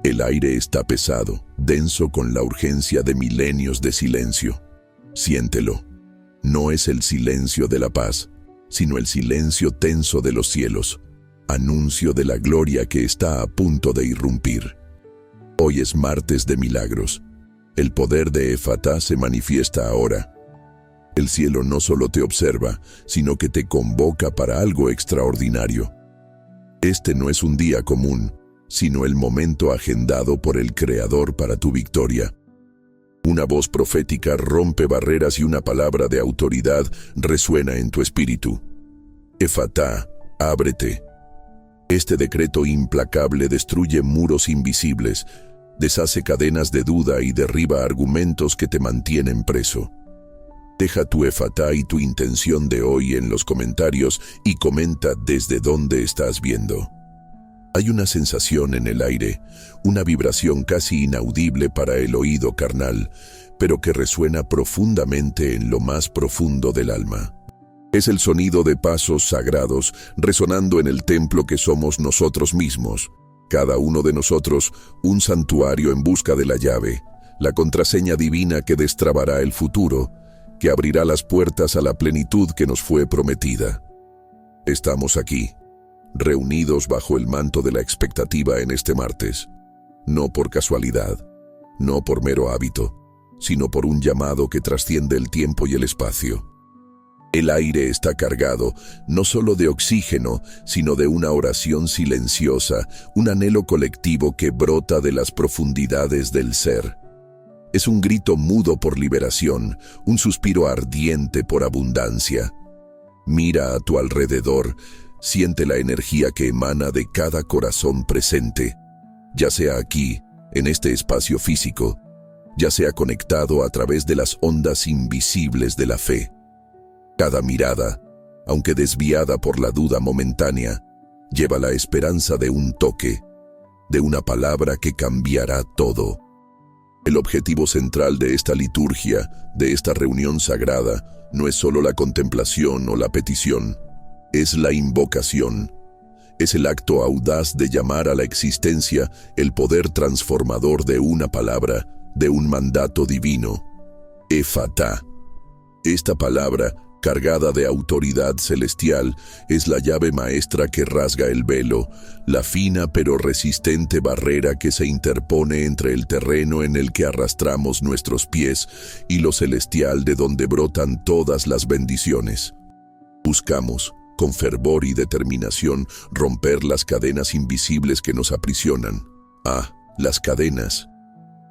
El aire está pesado, denso con la urgencia de milenios de silencio. Siéntelo. No es el silencio de la paz, sino el silencio tenso de los cielos, anuncio de la gloria que está a punto de irrumpir. Hoy es martes de milagros. El poder de Efatá se manifiesta ahora. El cielo no solo te observa, sino que te convoca para algo extraordinario. Este no es un día común, sino el momento agendado por el Creador para tu victoria. Una voz profética rompe barreras y una palabra de autoridad resuena en tu espíritu. Efatá, ábrete. Este decreto implacable destruye muros invisibles, deshace cadenas de duda y derriba argumentos que te mantienen preso. Deja tu Efatá y tu intención de hoy en los comentarios y comenta desde dónde estás viendo. Hay una sensación en el aire, una vibración casi inaudible para el oído carnal, pero que resuena profundamente en lo más profundo del alma. Es el sonido de pasos sagrados resonando en el templo que somos nosotros mismos. Cada uno de nosotros, un santuario en busca de la llave, la contraseña divina que destrabará el futuro, que abrirá las puertas a la plenitud que nos fue prometida. Estamos aquí, reunidos bajo el manto de la expectativa en este martes, no por casualidad, no por mero hábito, sino por un llamado que trasciende el tiempo y el espacio. El aire está cargado, no solo de oxígeno, sino de una oración silenciosa, un anhelo colectivo que brota de las profundidades del ser. Es un grito mudo por liberación, un suspiro ardiente por abundancia. Mira a tu alrededor, siente la energía que emana de cada corazón presente, ya sea aquí, en este espacio físico, ya sea conectado a través de las ondas invisibles de la fe. Cada mirada, aunque desviada por la duda momentánea, lleva la esperanza de un toque, de una palabra que cambiará todo. El objetivo central de esta liturgia, de esta reunión sagrada, no es solo la contemplación o la petición, es la invocación. Es el acto audaz de llamar a la existencia el poder transformador de una palabra, de un mandato divino. Efatá. Esta palabra, cargada de autoridad celestial, es la llave maestra que rasga el velo, la fina pero resistente barrera que se interpone entre el terreno en el que arrastramos nuestros pies y lo celestial de donde brotan todas las bendiciones. Buscamos, con fervor y determinación, romper las cadenas invisibles que nos aprisionan. Las cadenas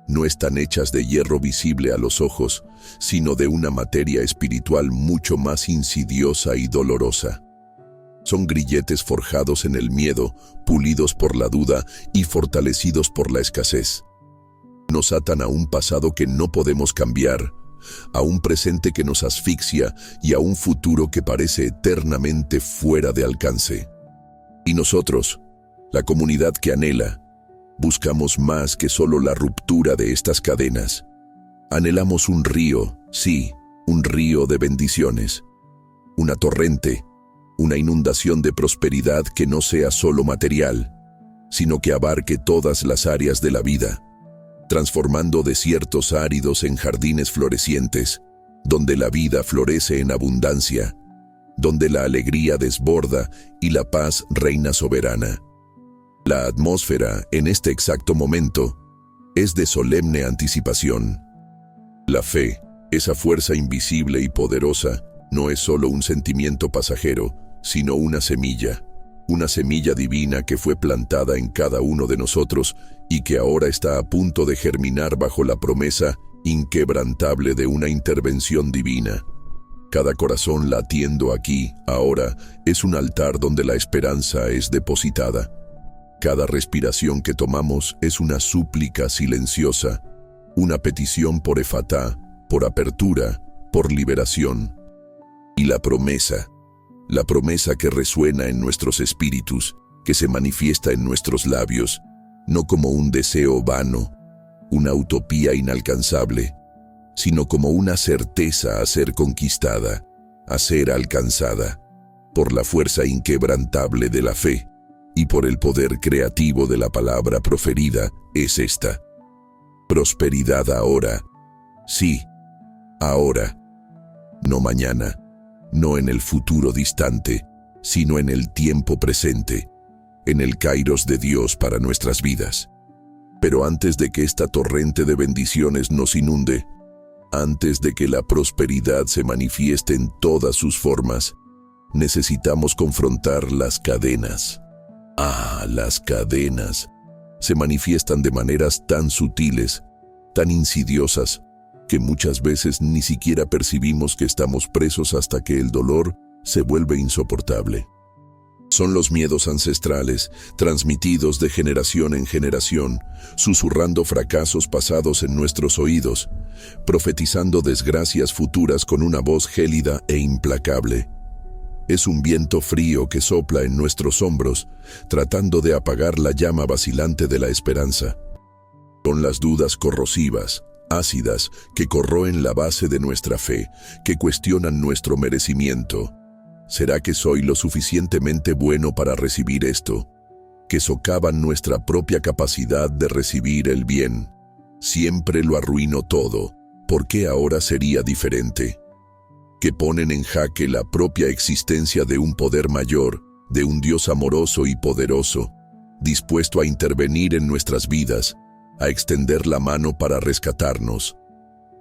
no están hechas de hierro visible a los ojos, sino de una materia espiritual mucho más insidiosa y dolorosa. Son grilletes forjados en el miedo, pulidos por la duda y fortalecidos por la escasez. Nos atan a un pasado que no podemos cambiar, a un presente que nos asfixia y a un futuro que parece eternamente fuera de alcance. Y nosotros, la comunidad que anhela, buscamos más que solo la ruptura de estas cadenas. Anhelamos un río, sí, un río de bendiciones. Una torrente, una inundación de prosperidad que no sea solo material, sino que abarque todas las áreas de la vida, transformando desiertos áridos en jardines florecientes, donde la vida florece en abundancia, donde la alegría desborda y la paz reina soberana. La atmósfera, en este exacto momento, es de solemne anticipación. La fe, esa fuerza invisible y poderosa, no es solo un sentimiento pasajero, sino una semilla divina que fue plantada en cada uno de nosotros y que ahora está a punto de germinar bajo la promesa inquebrantable de una intervención divina. Cada corazón latiendo aquí, ahora, es un altar donde la esperanza es depositada. Cada respiración que tomamos es una súplica silenciosa, una petición por Efatá, por apertura, por liberación. Y la promesa que resuena en nuestros espíritus, que se manifiesta en nuestros labios, no como un deseo vano, una utopía inalcanzable, sino como una certeza a ser conquistada, a ser alcanzada, por la fuerza inquebrantable de la fe, y por el poder creativo de la palabra proferida es esta: prosperidad ahora. Sí, ahora. No mañana, no en el futuro distante, sino en el tiempo presente, en el kairos de Dios para nuestras vidas. Pero antes de que esta torrente de bendiciones nos inunde, antes de que la prosperidad se manifieste en todas sus formas, necesitamos confrontar las cadenas. Las cadenas se manifiestan de maneras tan sutiles, tan insidiosas, que muchas veces ni siquiera percibimos que estamos presos hasta que el dolor se vuelve insoportable. Son los miedos ancestrales, transmitidos de generación en generación, susurrando fracasos pasados en nuestros oídos, profetizando desgracias futuras con una voz gélida e implacable. Es un viento frío que sopla en nuestros hombros, tratando de apagar la llama vacilante de la esperanza. Son las dudas corrosivas, ácidas, que corroen la base de nuestra fe, que cuestionan nuestro merecimiento. ¿Será que soy lo suficientemente bueno para recibir esto? Que socavan nuestra propia capacidad de recibir el bien. Siempre lo arruino todo. ¿Por qué ahora sería diferente? Que ponen en jaque la propia existencia de un poder mayor, de un Dios amoroso y poderoso, dispuesto a intervenir en nuestras vidas, a extender la mano para rescatarnos.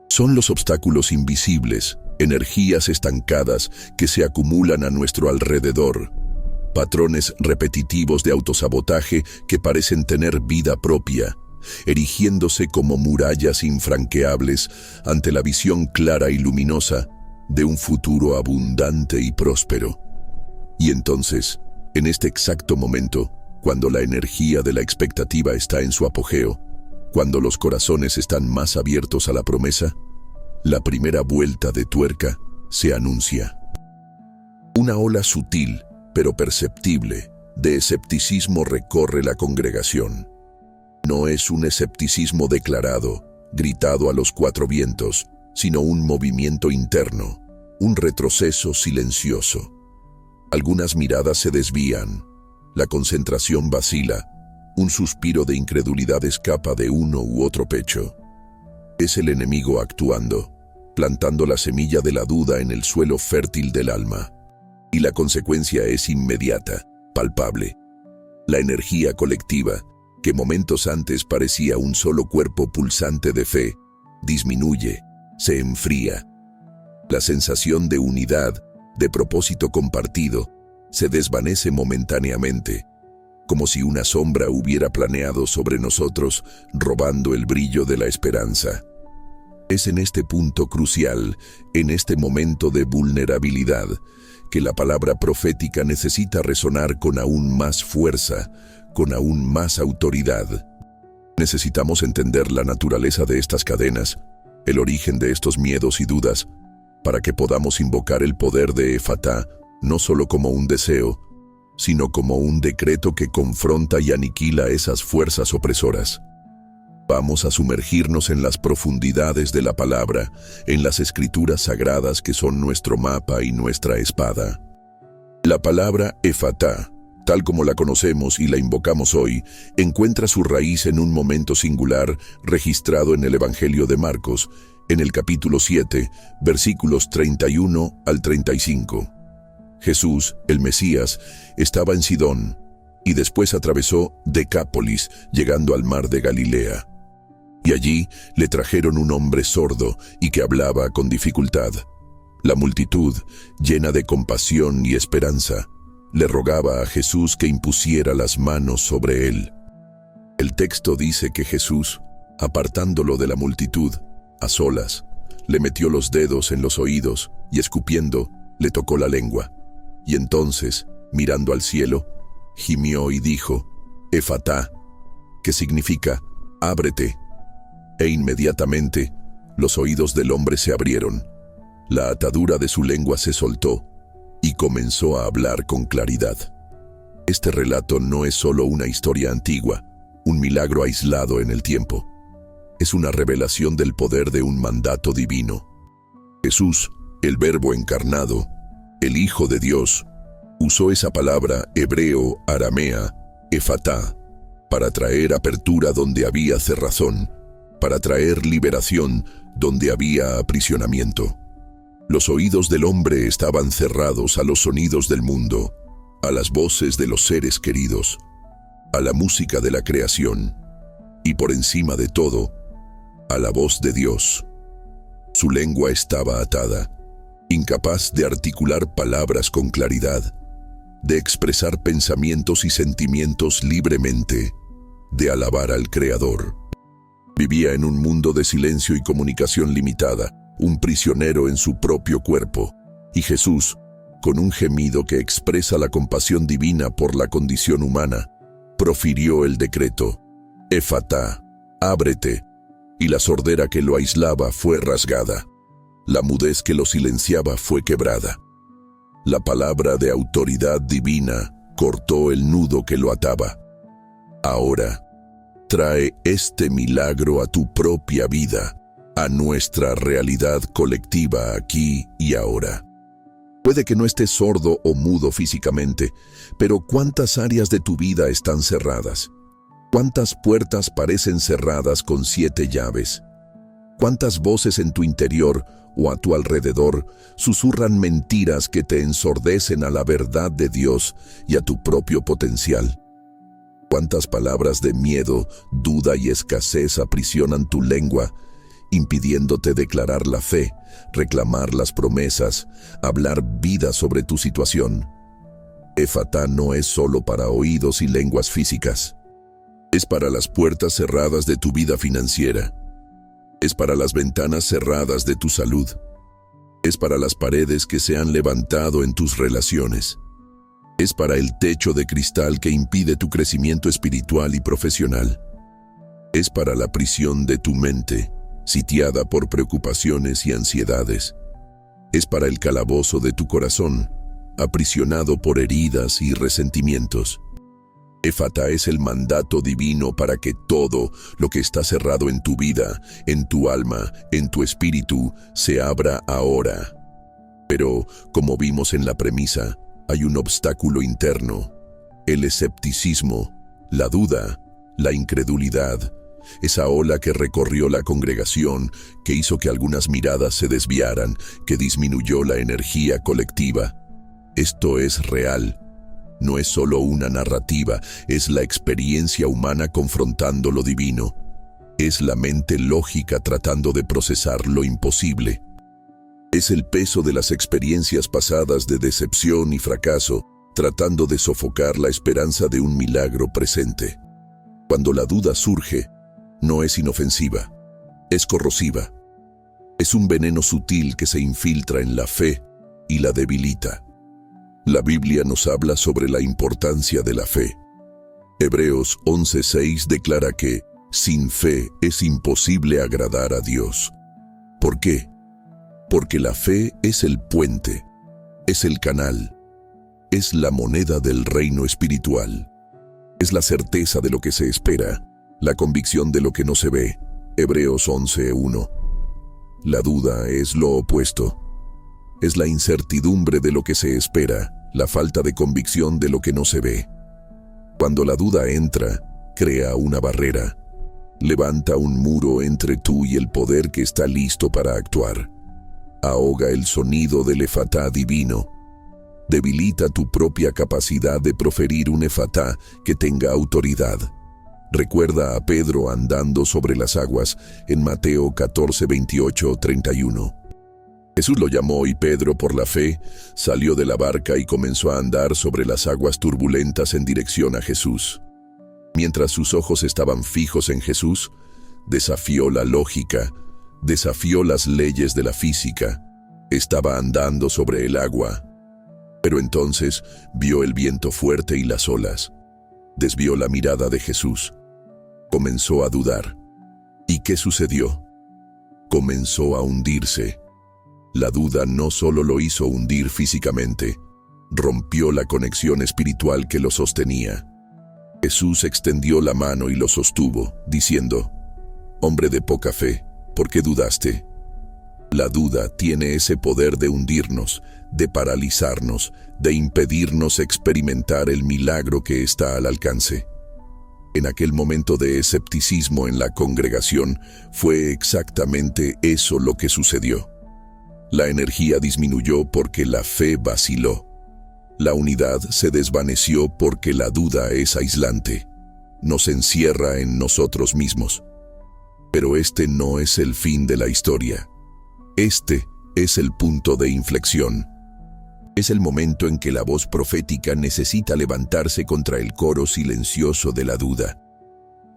Son los obstáculos invisibles, energías estancadas que se acumulan a nuestro alrededor, patrones repetitivos de autosabotaje que parecen tener vida propia, erigiéndose como murallas infranqueables ante la visión clara y luminosa de un futuro abundante y próspero. Y entonces, en este exacto momento, cuando la energía de la expectativa está en su apogeo, cuando los corazones están más abiertos a la promesa, la primera vuelta de tuerca se anuncia. Una ola sutil, pero perceptible, de escepticismo recorre la congregación. No es un escepticismo declarado, gritado a los cuatro vientos, sino un movimiento interno, un retroceso silencioso. Algunas miradas se desvían, la concentración vacila, un suspiro de incredulidad escapa de uno u otro pecho. Es el enemigo actuando, plantando la semilla de la duda en el suelo fértil del alma. Y la consecuencia es inmediata, palpable. La energía colectiva, que momentos antes parecía un solo cuerpo pulsante de fe, disminuye, se enfría. La sensación de unidad, de propósito compartido, se desvanece momentáneamente, como si una sombra hubiera planeado sobre nosotros, robando el brillo de la esperanza. Es en este punto crucial, en este momento de vulnerabilidad, que la palabra profética necesita resonar con aún más fuerza, con aún más autoridad. Necesitamos entender la naturaleza de estas cadenas, el origen de estos miedos y dudas, para que podamos invocar el poder de Efatá, no solo como un deseo, sino como un decreto que confronta y aniquila esas fuerzas opresoras. Vamos a sumergirnos en las profundidades de la palabra, en las escrituras sagradas que son nuestro mapa y nuestra espada. La palabra Efatá, tal como la conocemos y la invocamos hoy, encuentra su raíz en un momento singular registrado en el Evangelio de Marcos, en el capítulo 7, versículos 31 al 35. Jesús, el Mesías, estaba en Sidón y después atravesó Decápolis, llegando al mar de Galilea. Y allí le trajeron un hombre sordo y que hablaba con dificultad. La multitud, llena de compasión y esperanza, le rogaba a Jesús que impusiera las manos sobre él. El texto dice que Jesús, apartándolo de la multitud, a solas, le metió los dedos en los oídos y escupiendo, le tocó la lengua. Y entonces, mirando al cielo, gimió y dijo, Efatá, que significa, ábrete. E inmediatamente, los oídos del hombre se abrieron, la atadura de su lengua se soltó y comenzó a hablar con claridad. Este relato no es solo una historia antigua, un milagro aislado en el tiempo. Es una revelación del poder de un mandato divino. Jesús, el Verbo encarnado, el Hijo de Dios, usó esa palabra hebreo-aramea Efatá, para traer apertura donde había cerrazón, para traer liberación donde había aprisionamiento. Los oídos del hombre estaban cerrados a los sonidos del mundo, a las voces de los seres queridos, a la música de la creación y por encima de todo, a la voz de Dios. Su lengua estaba atada, incapaz de articular palabras con claridad, de expresar pensamientos y sentimientos libremente, de alabar al Creador. Vivía en un mundo de silencio y comunicación limitada, un prisionero en su propio cuerpo, y Jesús, con un gemido que expresa la compasión divina por la condición humana, profirió el decreto: Efatá, ábrete, y la sordera que lo aislaba fue rasgada. La mudez que lo silenciaba fue quebrada. La palabra de autoridad divina cortó el nudo que lo ataba. Ahora, trae este milagro a tu propia vida, a nuestra realidad colectiva aquí y ahora. Puede que no estés sordo o mudo físicamente, pero ¿cuántas áreas de tu vida están cerradas? ¿Cuántas puertas parecen cerradas con 7 llaves? ¿Cuántas voces en tu interior o a tu alrededor susurran mentiras que te ensordecen a la verdad de Dios y a tu propio potencial? ¿Cuántas palabras de miedo, duda y escasez aprisionan tu lengua, impidiéndote declarar la fe, reclamar las promesas, hablar vida sobre tu situación? Efatá no es solo para oídos y lenguas físicas. Es para las puertas cerradas de tu vida financiera. Es para las ventanas cerradas de tu salud. Es para las paredes que se han levantado en tus relaciones. Es para el techo de cristal que impide tu crecimiento espiritual y profesional. Es para la prisión de tu mente, sitiada por preocupaciones y ansiedades. Es para el calabozo de tu corazón, aprisionado por heridas y resentimientos. Efatá es el mandato divino para que todo lo que está cerrado en tu vida, en tu alma, en tu espíritu, se abra ahora. Pero, como vimos en la premisa, hay un obstáculo interno: el escepticismo, la duda, la incredulidad, esa ola que recorrió la congregación, que hizo que algunas miradas se desviaran, que disminuyó la energía colectiva. Esto es real. No es solo una narrativa, es la experiencia humana confrontando lo divino. Es la mente lógica tratando de procesar lo imposible. Es el peso de las experiencias pasadas de decepción y fracaso, tratando de sofocar la esperanza de un milagro presente. Cuando la duda surge, no es inofensiva, es corrosiva. Es un veneno sutil que se infiltra en la fe y la debilita. La Biblia nos habla sobre la importancia de la fe. Hebreos 11:6 declara que sin fe es imposible agradar a Dios. ¿Por qué? Porque la fe es el puente, es el canal, es la moneda del reino espiritual. Es la certeza de lo que se espera, la convicción de lo que no se ve. Hebreos 11:1. La duda es lo opuesto. Es la incertidumbre de lo que se espera, la falta de convicción de lo que no se ve. Cuando la duda entra, crea una barrera. Levanta un muro entre tú y el poder que está listo para actuar. Ahoga el sonido del efatá divino. Debilita tu propia capacidad de proferir un efatá que tenga autoridad. Recuerda a Pedro andando sobre las aguas en Mateo 14:28-31. Jesús lo llamó y Pedro, por la fe, salió de la barca y comenzó a andar sobre las aguas turbulentas en dirección a Jesús. Mientras sus ojos estaban fijos en Jesús, desafió la lógica, desafió las leyes de la física. Estaba andando sobre el agua. Pero entonces vio el viento fuerte y las olas. Desvió la mirada de Jesús. Comenzó a dudar. ¿Y qué sucedió? Comenzó a hundirse. La duda no solo lo hizo hundir físicamente, rompió la conexión espiritual que lo sostenía. Jesús extendió la mano y lo sostuvo, diciendo: «Hombre de poca fe, ¿por qué dudaste?» La duda tiene ese poder de hundirnos, de paralizarnos, de impedirnos experimentar el milagro que está al alcance. En aquel momento de escepticismo en la congregación, fue exactamente eso lo que sucedió. La energía disminuyó porque la fe vaciló. La unidad se desvaneció porque la duda es aislante. Nos encierra en nosotros mismos. Pero este no es el fin de la historia. Este es el punto de inflexión. Es el momento en que la voz profética necesita levantarse contra el coro silencioso de la duda.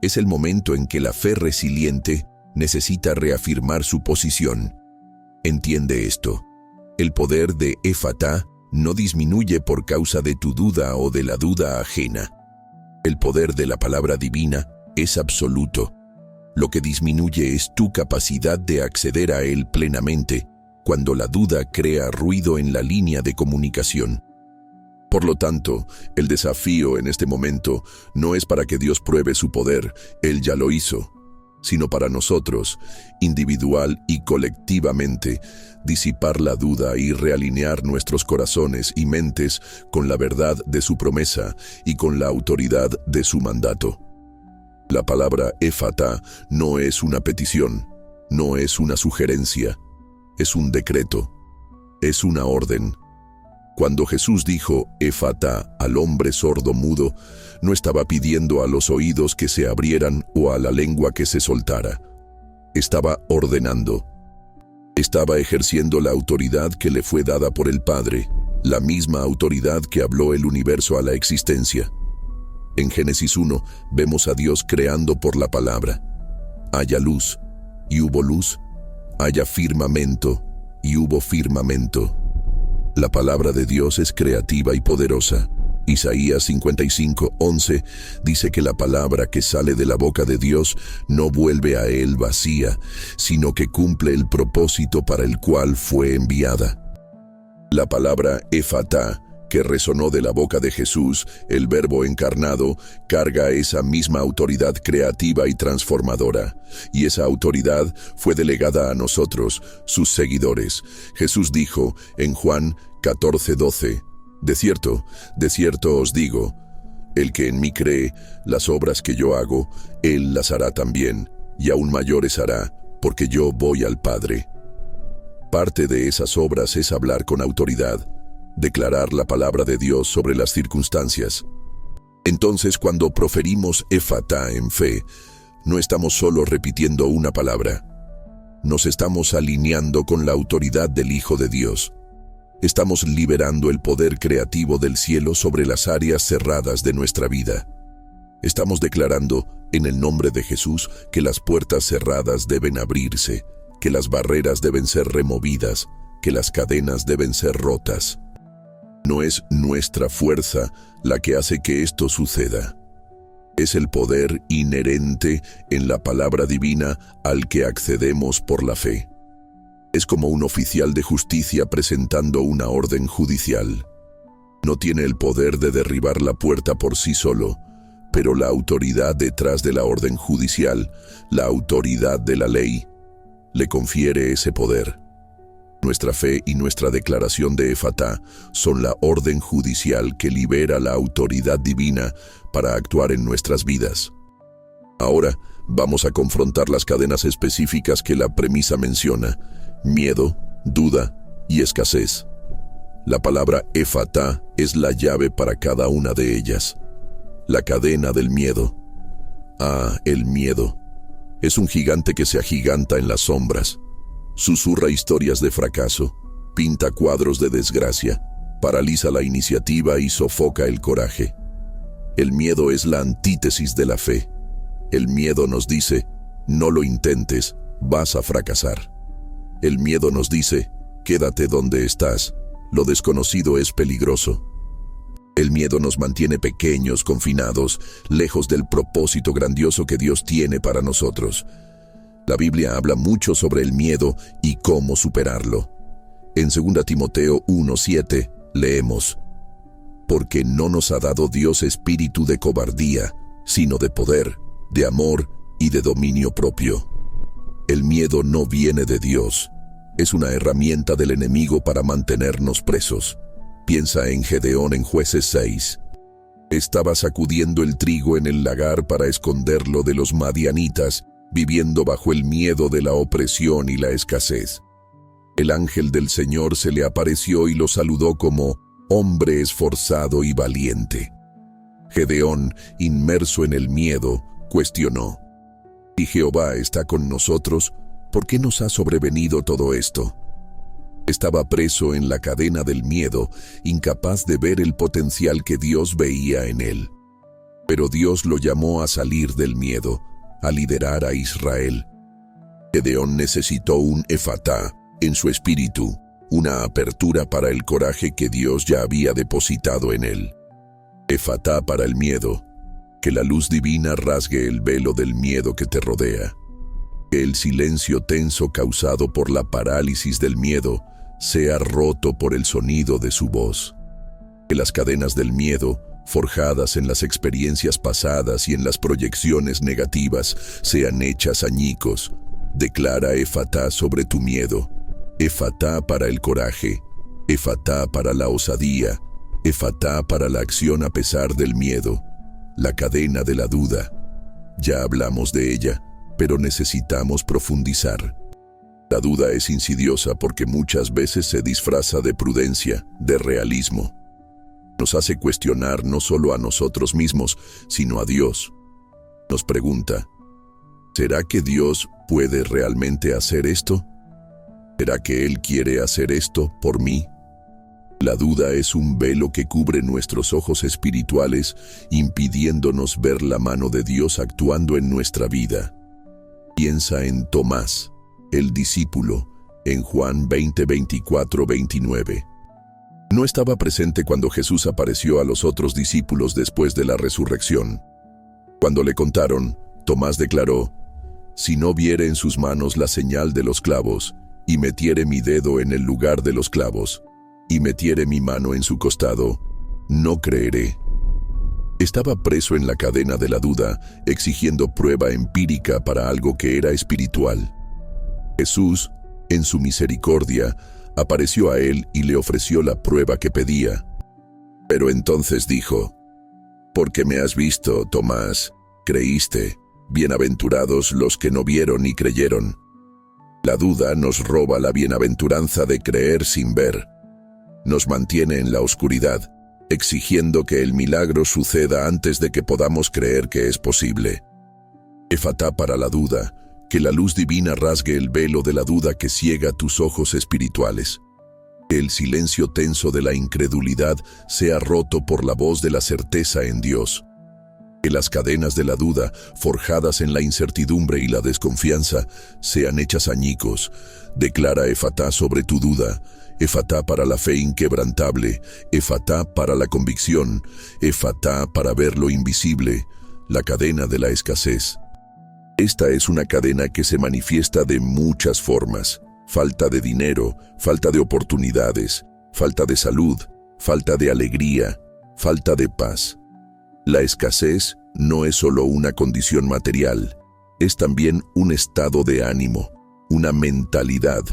Es el momento en que la fe resiliente necesita reafirmar su posición. Entiende esto. El poder de Efatá no disminuye por causa de tu duda o de la duda ajena. El poder de la palabra divina es absoluto. Lo que disminuye es tu capacidad de acceder a él plenamente, cuando la duda crea ruido en la línea de comunicación. Por lo tanto, el desafío en este momento no es para que Dios pruebe su poder, Él ya lo hizo, sino para nosotros, individual y colectivamente, disipar la duda y realinear nuestros corazones y mentes con la verdad de su promesa y con la autoridad de su mandato. La palabra Efatá no es una petición, no es una sugerencia, es un decreto, es una orden. Cuando Jesús dijo Efatá al hombre sordo mudo, no estaba pidiendo a los oídos que se abrieran o a la lengua que se soltara. Estaba ordenando. Estaba ejerciendo la autoridad que le fue dada por el Padre, la misma autoridad que habló el universo a la existencia. En Génesis 1 vemos a Dios creando por la palabra. Haya luz, y hubo luz. Haya firmamento, y hubo firmamento. La palabra de Dios es creativa y poderosa. Isaías 55:11 dice que la palabra que sale de la boca de Dios no vuelve a él vacía, sino que cumple el propósito para el cual fue enviada. La palabra Efatá, que resonó de la boca de Jesús, el Verbo encarnado, carga esa misma autoridad creativa y transformadora. Y esa autoridad fue delegada a nosotros, sus seguidores. Jesús dijo en Juan 14:12, de cierto os digo, el que en mí cree, las obras que yo hago, él las hará también, y aún mayores hará, porque yo voy al Padre. Parte de esas obras es hablar con autoridad, declarar la palabra de Dios sobre las circunstancias. Entonces, cuando proferimos Efatá en fe, no estamos solo repitiendo una palabra. Nos estamos alineando con la autoridad del Hijo de Dios. Estamos liberando el poder creativo del cielo sobre las áreas cerradas de nuestra vida. Estamos declarando, en el nombre de Jesús, que las puertas cerradas deben abrirse, que las barreras deben ser removidas, que las cadenas deben ser rotas. No es nuestra fuerza la que hace que esto suceda. Es el poder inherente en la palabra divina al que accedemos por la fe. Es como un oficial de justicia presentando una orden judicial. No tiene el poder de derribar la puerta por sí solo, pero la autoridad detrás de la orden judicial, la autoridad de la ley, le confiere ese poder. Nuestra fe y nuestra declaración de Efatá son la orden judicial que libera la autoridad divina para actuar en nuestras vidas. Ahora vamos a confrontar las cadenas específicas que la premisa menciona: miedo, duda y escasez. La palabra Efatá es la llave para cada una de ellas. La cadena del miedo. El miedo. Es un gigante que se agiganta en las sombras. Susurra historias de fracaso, pinta cuadros de desgracia, paraliza la iniciativa y sofoca el coraje. El miedo es la antítesis de la fe. El miedo nos dice, no lo intentes, vas a fracasar. El miedo nos dice, quédate donde estás, lo desconocido es peligroso. El miedo nos mantiene pequeños, confinados, lejos del propósito grandioso que Dios tiene para nosotros. La Biblia habla mucho sobre el miedo y cómo superarlo. En 2 Timoteo 1:7 leemos: porque no nos ha dado Dios espíritu de cobardía, sino de poder, de amor y de dominio propio. El miedo no viene de Dios. es una herramienta del enemigo para mantenernos presos. Piensa en Gedeón en Jueces 6. Estaba sacudiendo el trigo en el lagar para esconderlo de los madianitas, viviendo bajo el miedo de la opresión y la escasez. El ángel del Señor se le apareció y lo saludó como hombre esforzado y valiente. Gedeón, inmerso en el miedo, cuestionó: «Si Jehová está con nosotros, ¿por qué nos ha sobrevenido todo esto?». Estaba preso en la cadena del miedo, incapaz de ver el potencial que Dios veía en él. Pero Dios lo llamó a salir del miedo, a liderar a Israel. Gedeón necesitó un efatá en su espíritu, una apertura para el coraje que Dios ya había depositado en él. Efatá para el miedo, que la luz divina rasgue el velo del miedo que te rodea. Que el silencio tenso causado por la parálisis del miedo sea roto por el sonido de su voz. Que las cadenas del miedo, forjadas en las experiencias pasadas y en las proyecciones negativas, sean hechas añicos. Declara efatá sobre tu miedo. Efatá para el coraje. Efatá para la osadía. Efatá para la acción a pesar del miedo. La cadena de la duda. Ya hablamos de ella, pero necesitamos profundizar. La duda es insidiosa porque muchas veces se disfraza de prudencia, de realismo. Nos hace cuestionar no solo a nosotros mismos, sino a Dios. Nos pregunta: ¿será que Dios puede realmente hacer esto? ¿Será que Él quiere hacer esto por mí? La duda es un velo que cubre nuestros ojos espirituales, impidiéndonos ver la mano de Dios actuando en nuestra vida. Piensa en Tomás, el discípulo, en Juan 20, 24, 29. No estaba presente cuando Jesús apareció a los otros discípulos después de la resurrección. Cuando le contaron, Tomás declaró: «Si no viere en sus manos la señal de los clavos, y metiere mi dedo en el lugar de los clavos, y metiere mi mano en su costado, no creeré». Estaba preso en la cadena de la duda, exigiendo prueba empírica para algo que era espiritual. Jesús, en su misericordia, apareció a él y le ofreció la prueba que pedía. Pero entonces dijo: «Porque me has visto, Tomás, creíste. Bienaventurados los que no vieron y creyeron». La duda nos roba la bienaventuranza de creer sin ver. Nos mantiene en la oscuridad, exigiendo que el milagro suceda antes de que podamos creer que es posible. Efatá para la duda, que la luz divina rasgue el velo de la duda que ciega tus ojos espirituales. Que el silencio tenso de la incredulidad sea roto por la voz de la certeza en Dios. Que las cadenas de la duda, forjadas en la incertidumbre y la desconfianza, sean hechas añicos. Declara efatá sobre tu duda. Efatá para la fe inquebrantable. Efatá para la convicción. Efatá para ver lo invisible. La cadena de la escasez. Esta es una cadena que se manifiesta de muchas formas: falta de dinero, falta de oportunidades, falta de salud, falta de alegría, falta de paz. La escasez no es solo una condición material, es también un estado de ánimo, una mentalidad.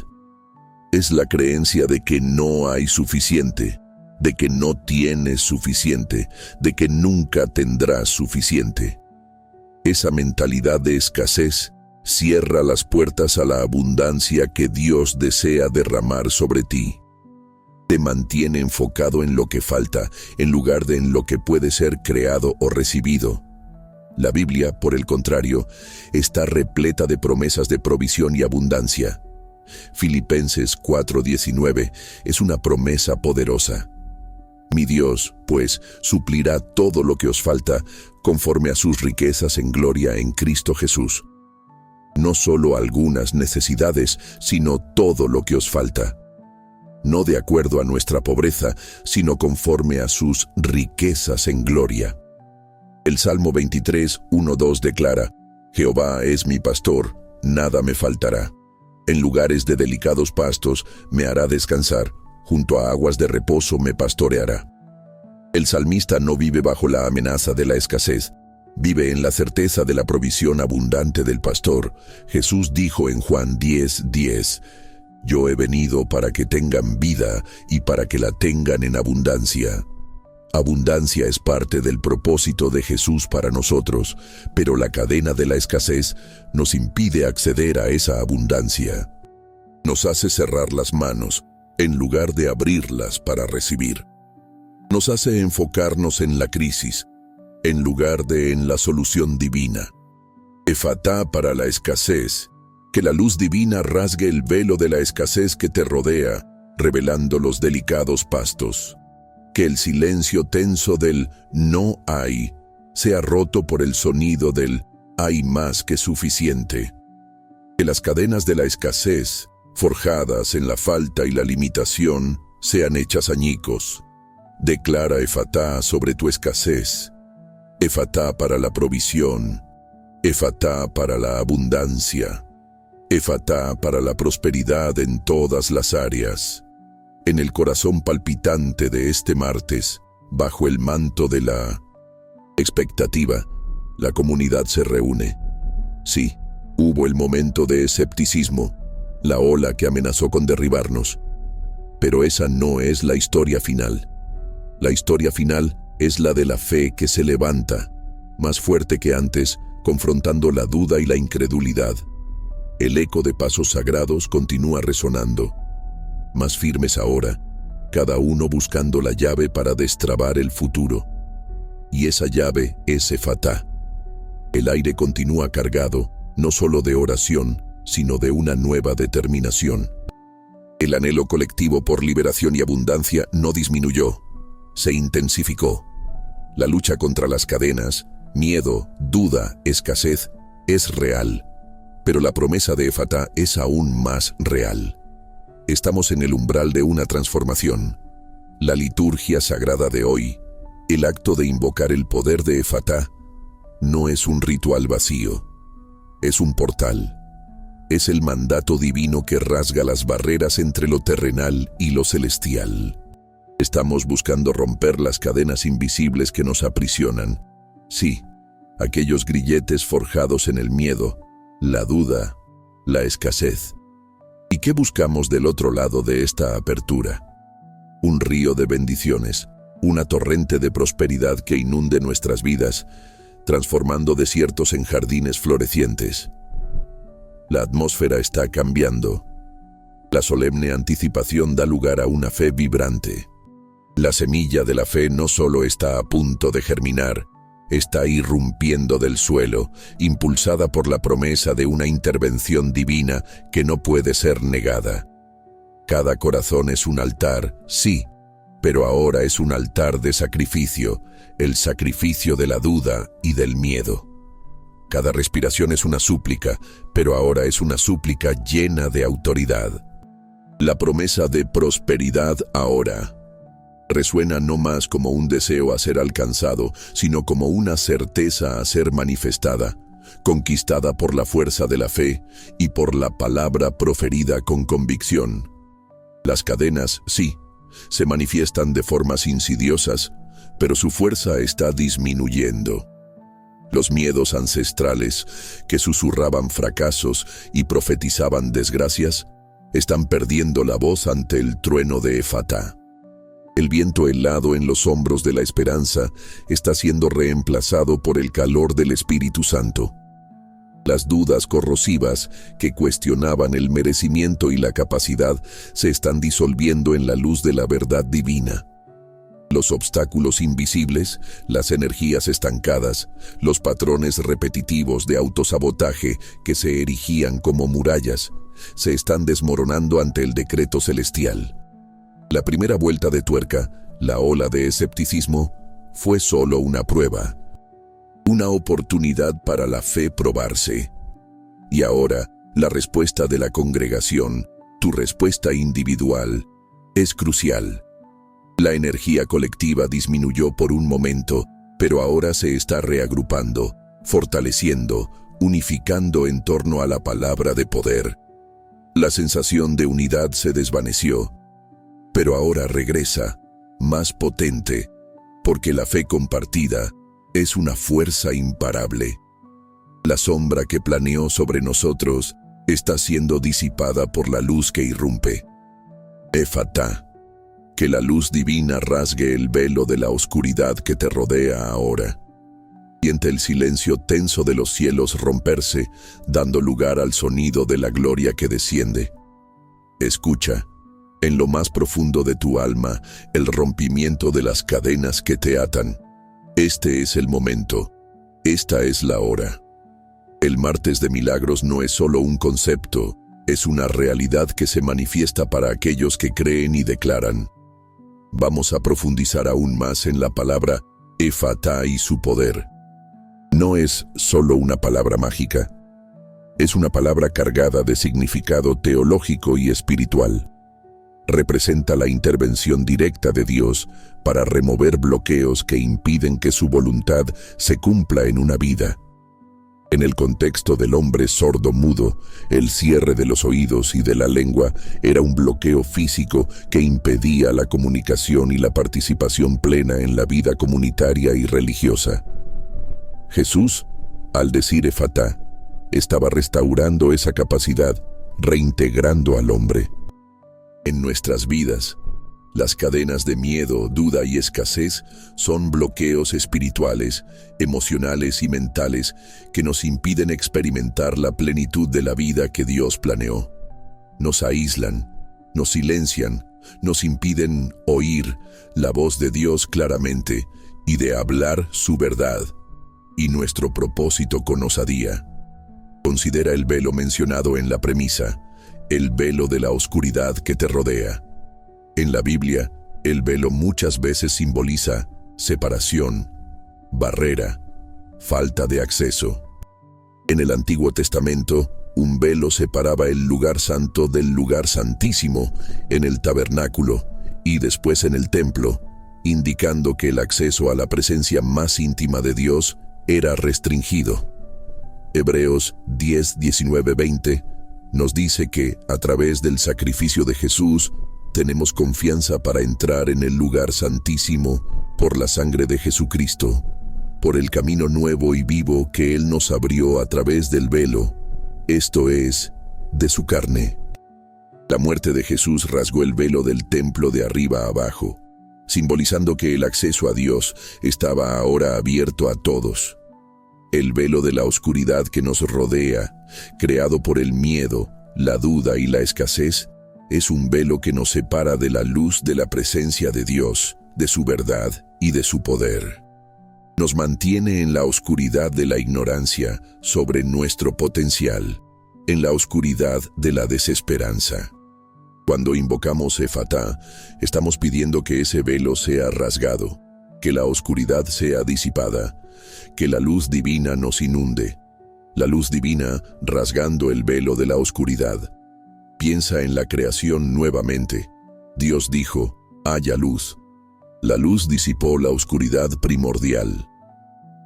Es la creencia de que no hay suficiente, de que no tienes suficiente, de que nunca tendrás suficiente. Esa mentalidad de escasez cierra las puertas a la abundancia que Dios desea derramar sobre ti. Te mantiene enfocado en lo que falta, en lugar de en lo que puede ser creado o recibido. La Biblia, por el contrario, está repleta de promesas de provisión y abundancia. Filipenses 4:19 es una promesa poderosa. Mi Dios, pues, suplirá todo lo que os falta, conforme a sus riquezas en gloria en Cristo Jesús. No solo algunas necesidades, sino todo lo que os falta. No de acuerdo a nuestra pobreza, sino conforme a sus riquezas en gloria. El Salmo 23, 1-2 declara: Jehová es mi pastor, nada me faltará. En lugares de delicados pastos me hará descansar, junto a aguas de reposo me pastoreará. El salmista no vive bajo la amenaza de la escasez, vive en la certeza de la provisión abundante del pastor. Jesús dijo en Juan 10:10, Yo he venido para que tengan vida y para que la tengan en abundancia. Abundancia es parte del propósito de Jesús para nosotros, pero la cadena de la escasez nos impide acceder a esa abundancia. Nos hace cerrar las manos en lugar de abrirlas para recibir. Nos hace enfocarnos en la crisis en lugar de en la solución divina. Efatá para la escasez. Que la luz divina rasgue el velo de la escasez que te rodea, revelando los delicados pastos. Que el silencio tenso del no hay sea roto por el sonido del hay más que suficiente. Que las cadenas de la escasez, forjadas en la falta y la limitación, sean hechas añicos. Declara Efatá sobre tu escasez. Efatá para la provisión. Efatá para la abundancia. Efatá para la prosperidad en todas las áreas. En el corazón palpitante de este martes, bajo el manto de la expectativa, la comunidad se reúne. Sí, hubo el momento de escepticismo, la ola que amenazó con derribarnos. Pero esa no es la historia final. La historia final es la de la fe que se levanta, más fuerte que antes, confrontando la duda y la incredulidad. El eco de pasos sagrados continúa resonando, más firmes ahora, cada uno buscando la llave para destrabar el futuro. Y esa llave es Efatá. El aire continúa cargado, no solo de oración, sino de una nueva determinación. El anhelo colectivo por liberación y abundancia no disminuyó, se intensificó. La lucha contra las cadenas, miedo, duda, escasez, es real. Pero la promesa de Efatá es aún más real. Estamos en el umbral de una transformación. La liturgia sagrada de hoy, el acto de invocar el poder de Efatá, no es un ritual vacío. Es un portal. Es el mandato divino que rasga las barreras entre lo terrenal y lo celestial. Estamos buscando romper las cadenas invisibles que nos aprisionan. Sí, aquellos grilletes forjados en el miedo, la duda, la escasez. ¿Y qué buscamos del otro lado de esta apertura? Un río de bendiciones, una torrente de prosperidad que inunde nuestras vidas, transformando desiertos en jardines florecientes. La atmósfera está cambiando. La solemne anticipación da lugar a una fe vibrante. La semilla de la fe no solo está a punto de germinar, está irrumpiendo del suelo, impulsada por la promesa de una intervención divina que no puede ser negada. Cada corazón es un altar, sí, pero ahora es un altar de sacrificio, el sacrificio de la duda y del miedo. Cada respiración es una súplica, pero ahora es una súplica llena de autoridad. La promesa de prosperidad ahora resuena no más como un deseo a ser alcanzado, sino como una certeza a ser manifestada, conquistada por la fuerza de la fe y por la palabra proferida con convicción. Las cadenas, sí, se manifiestan de formas insidiosas, pero su fuerza está disminuyendo. Los miedos ancestrales, que susurraban fracasos y profetizaban desgracias, están perdiendo la voz ante el trueno de Efatá. El viento helado en los hombros de la esperanza está siendo reemplazado por el calor del Espíritu Santo. Las dudas corrosivas que cuestionaban el merecimiento y la capacidad se están disolviendo en la luz de la verdad divina. Los obstáculos invisibles, las energías estancadas, los patrones repetitivos de autosabotaje que se erigían como murallas, se están desmoronando ante el decreto celestial. La primera vuelta de tuerca, la ola de escepticismo, fue solo una prueba, una oportunidad para la fe probarse. Y ahora, la respuesta de la congregación, tu respuesta individual, es crucial. La energía colectiva disminuyó por un momento, pero ahora se está reagrupando, fortaleciendo, unificando en torno a la palabra de poder. La sensación de unidad se desvaneció, pero ahora regresa, más potente, porque la fe compartida es una fuerza imparable. La sombra que planeó sobre nosotros está siendo disipada por la luz que irrumpe. Efatá, que la luz divina rasgue el velo de la oscuridad que te rodea ahora. Siente el silencio tenso de los cielos romperse, dando lugar al sonido de la gloria que desciende. Escucha, en lo más profundo de tu alma, el rompimiento de las cadenas que te atan. Este es el momento. Esta es la hora. El martes de milagros no es solo un concepto, es una realidad que se manifiesta para aquellos que creen y declaran. Vamos a profundizar aún más en la palabra Efatá y su poder. No es solo una palabra mágica, es una palabra cargada de significado teológico y espiritual. Representa la intervención directa de Dios para remover bloqueos que impiden que su voluntad se cumpla en una vida. En el contexto del hombre sordo-mudo, el cierre de los oídos y de la lengua era un bloqueo físico que impedía la comunicación y la participación plena en la vida comunitaria y religiosa. Jesús, al decir Efatá, estaba restaurando esa capacidad, reintegrando al hombre. En nuestras vidas, las cadenas de miedo, duda y escasez son bloqueos espirituales, emocionales y mentales que nos impiden experimentar la plenitud de la vida que Dios planeó. Nos aíslan, nos silencian, nos impiden oír la voz de Dios claramente y de hablar su verdad y nuestro propósito con osadía. Considera el velo mencionado en la premisa, el velo de la oscuridad que te rodea. En la Biblia, el velo muchas veces simboliza separación, barrera, falta de acceso. En el Antiguo Testamento, un velo separaba el lugar santo del lugar santísimo en el tabernáculo y después en el templo, indicando que el acceso a la presencia más íntima de Dios era restringido. Hebreos 10, 19, 20 nos dice que, a través del sacrificio de Jesús, tenemos confianza para entrar en el lugar santísimo por la sangre de Jesucristo, por el camino nuevo y vivo que Él nos abrió a través del velo, esto es, de su carne. La muerte de Jesús rasgó el velo del templo de arriba a abajo, simbolizando que el acceso a Dios estaba ahora abierto a todos. El velo de la oscuridad que nos rodea, creado por el miedo, la duda y la escasez, es un velo que nos separa de la luz de la presencia de Dios, de su verdad y de su poder. Nos mantiene en la oscuridad de la ignorancia sobre nuestro potencial, en la oscuridad de la desesperanza. Cuando invocamos Efatá, estamos pidiendo que ese velo sea rasgado, que la oscuridad sea disipada, que la luz divina nos inunde. La luz divina rasgando el velo de la oscuridad. Piensa en la creación nuevamente. Dios dijo, haya luz. La luz disipó la oscuridad primordial.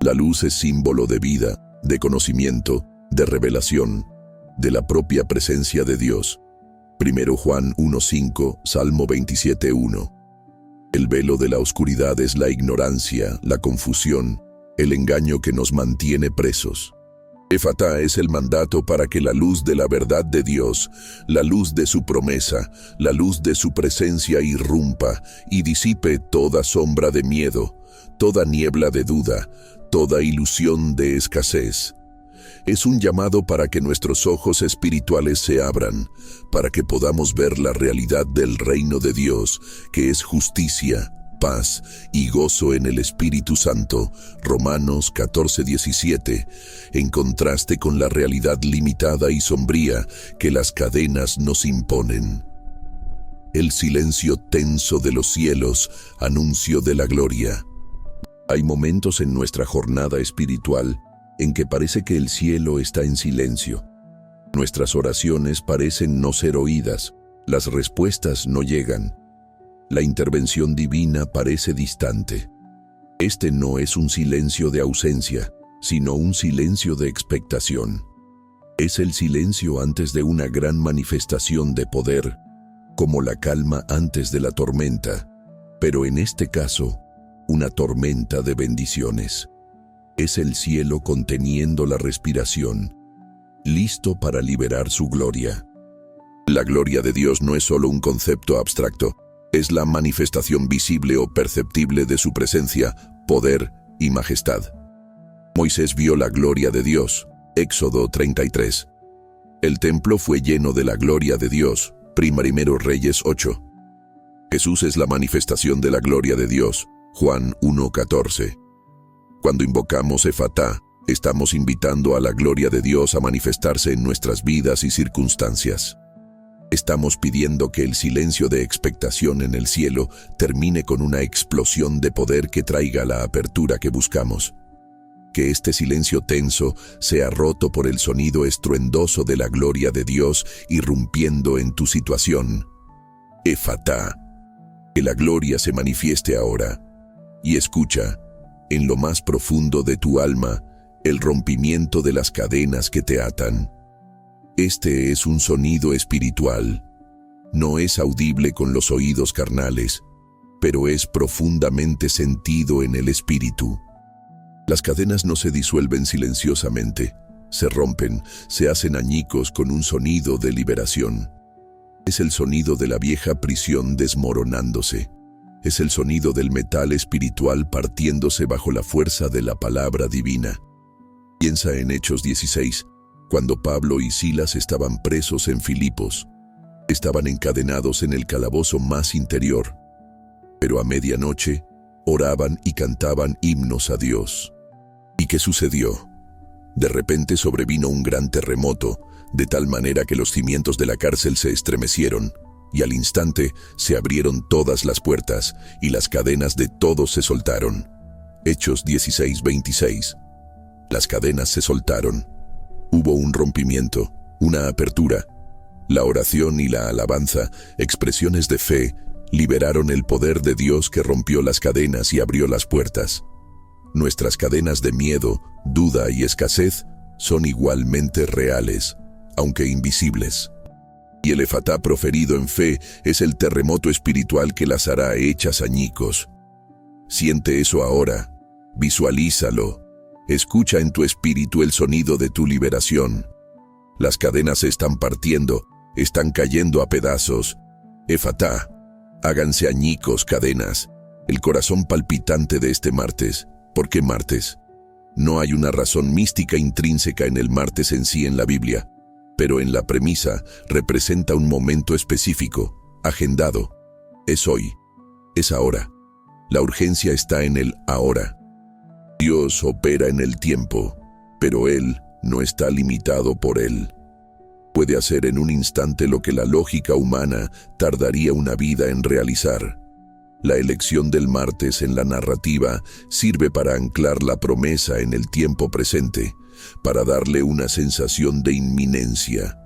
La luz es símbolo de vida, de conocimiento, de revelación, de la propia presencia de Dios. 1 Juan 1:5, Salmo 27:1. El velo de la oscuridad es la ignorancia, la confusión, el engaño que nos mantiene presos. Efatá es el mandato para que la luz de la verdad de Dios, la luz de su promesa, la luz de su presencia irrumpa y disipe toda sombra de miedo, toda niebla de duda, toda ilusión de escasez. Es un llamado para que nuestros ojos espirituales se abran, para que podamos ver la realidad del reino de Dios, que es justicia, paz y gozo en el Espíritu Santo, Romanos 14:17, en contraste con la realidad limitada y sombría que las cadenas nos imponen. El silencio tenso de los cielos, anuncio de la gloria. Hay momentos en nuestra jornada espiritual en que parece que el cielo está en silencio. Nuestras oraciones parecen no ser oídas, las respuestas no llegan. La intervención divina parece distante. Este no es un silencio de ausencia, sino un silencio de expectación. Es el silencio antes de una gran manifestación de poder, como la calma antes de la tormenta, pero en este caso, una tormenta de bendiciones. Es el cielo conteniendo la respiración, listo para liberar su gloria. La gloria de Dios no es solo un concepto abstracto, es la manifestación visible o perceptible de su presencia, poder y majestad. Moisés vio la gloria de Dios, Éxodo 33. El templo fue lleno de la gloria de Dios, Primero Reyes 8. Jesús es la manifestación de la gloria de Dios, Juan 1:14. Cuando invocamos Efatá, estamos invitando a la gloria de Dios a manifestarse en nuestras vidas y circunstancias. Estamos pidiendo que el silencio de expectación en el cielo termine con una explosión de poder que traiga la apertura que buscamos. Que este silencio tenso sea roto por el sonido estruendoso de la gloria de Dios irrumpiendo en tu situación. Efatá. Que la gloria se manifieste ahora. Y escucha, en lo más profundo de tu alma, el rompimiento de las cadenas que te atan. Este es un sonido espiritual. No es audible con los oídos carnales, pero es profundamente sentido en el espíritu. Las cadenas no se disuelven silenciosamente, se rompen, se hacen añicos con un sonido de liberación. Es el sonido de la vieja prisión desmoronándose. Es el sonido del metal espiritual partiéndose bajo la fuerza de la palabra divina. Piensa en Hechos 16, cuando Pablo y Silas estaban presos en Filipos. Estaban encadenados en el calabozo más interior, pero a medianoche oraban y cantaban himnos a Dios. ¿Y qué sucedió? De repente sobrevino un gran terremoto, de tal manera que los cimientos de la cárcel se estremecieron, y al instante se abrieron todas las puertas, y las cadenas de todos se soltaron. Hechos 16:26. Las cadenas se soltaron. Hubo un rompimiento, una apertura. La oración y la alabanza, expresiones de fe, liberaron el poder de Dios que rompió las cadenas y abrió las puertas. Nuestras cadenas de miedo, duda y escasez son igualmente reales, aunque invisibles. Y el efatá proferido en fe es el terremoto espiritual que las hará hechas añicos. Siente eso ahora, visualízalo, escucha en tu espíritu el sonido de tu liberación. Las cadenas se están partiendo, están cayendo a pedazos. Efatá, háganse añicos cadenas, el corazón palpitante de este martes. ¿Por qué martes? No hay una razón mística intrínseca en el martes en sí en la Biblia, pero en la premisa representa un momento específico, agendado. Es hoy, es ahora. La urgencia está en el ahora. Dios opera en el tiempo, pero Él no está limitado por él. Puede hacer en un instante lo que la lógica humana tardaría una vida en realizar. La elección del martes en la narrativa sirve para anclar la promesa en el tiempo presente, para darle una sensación de inminencia.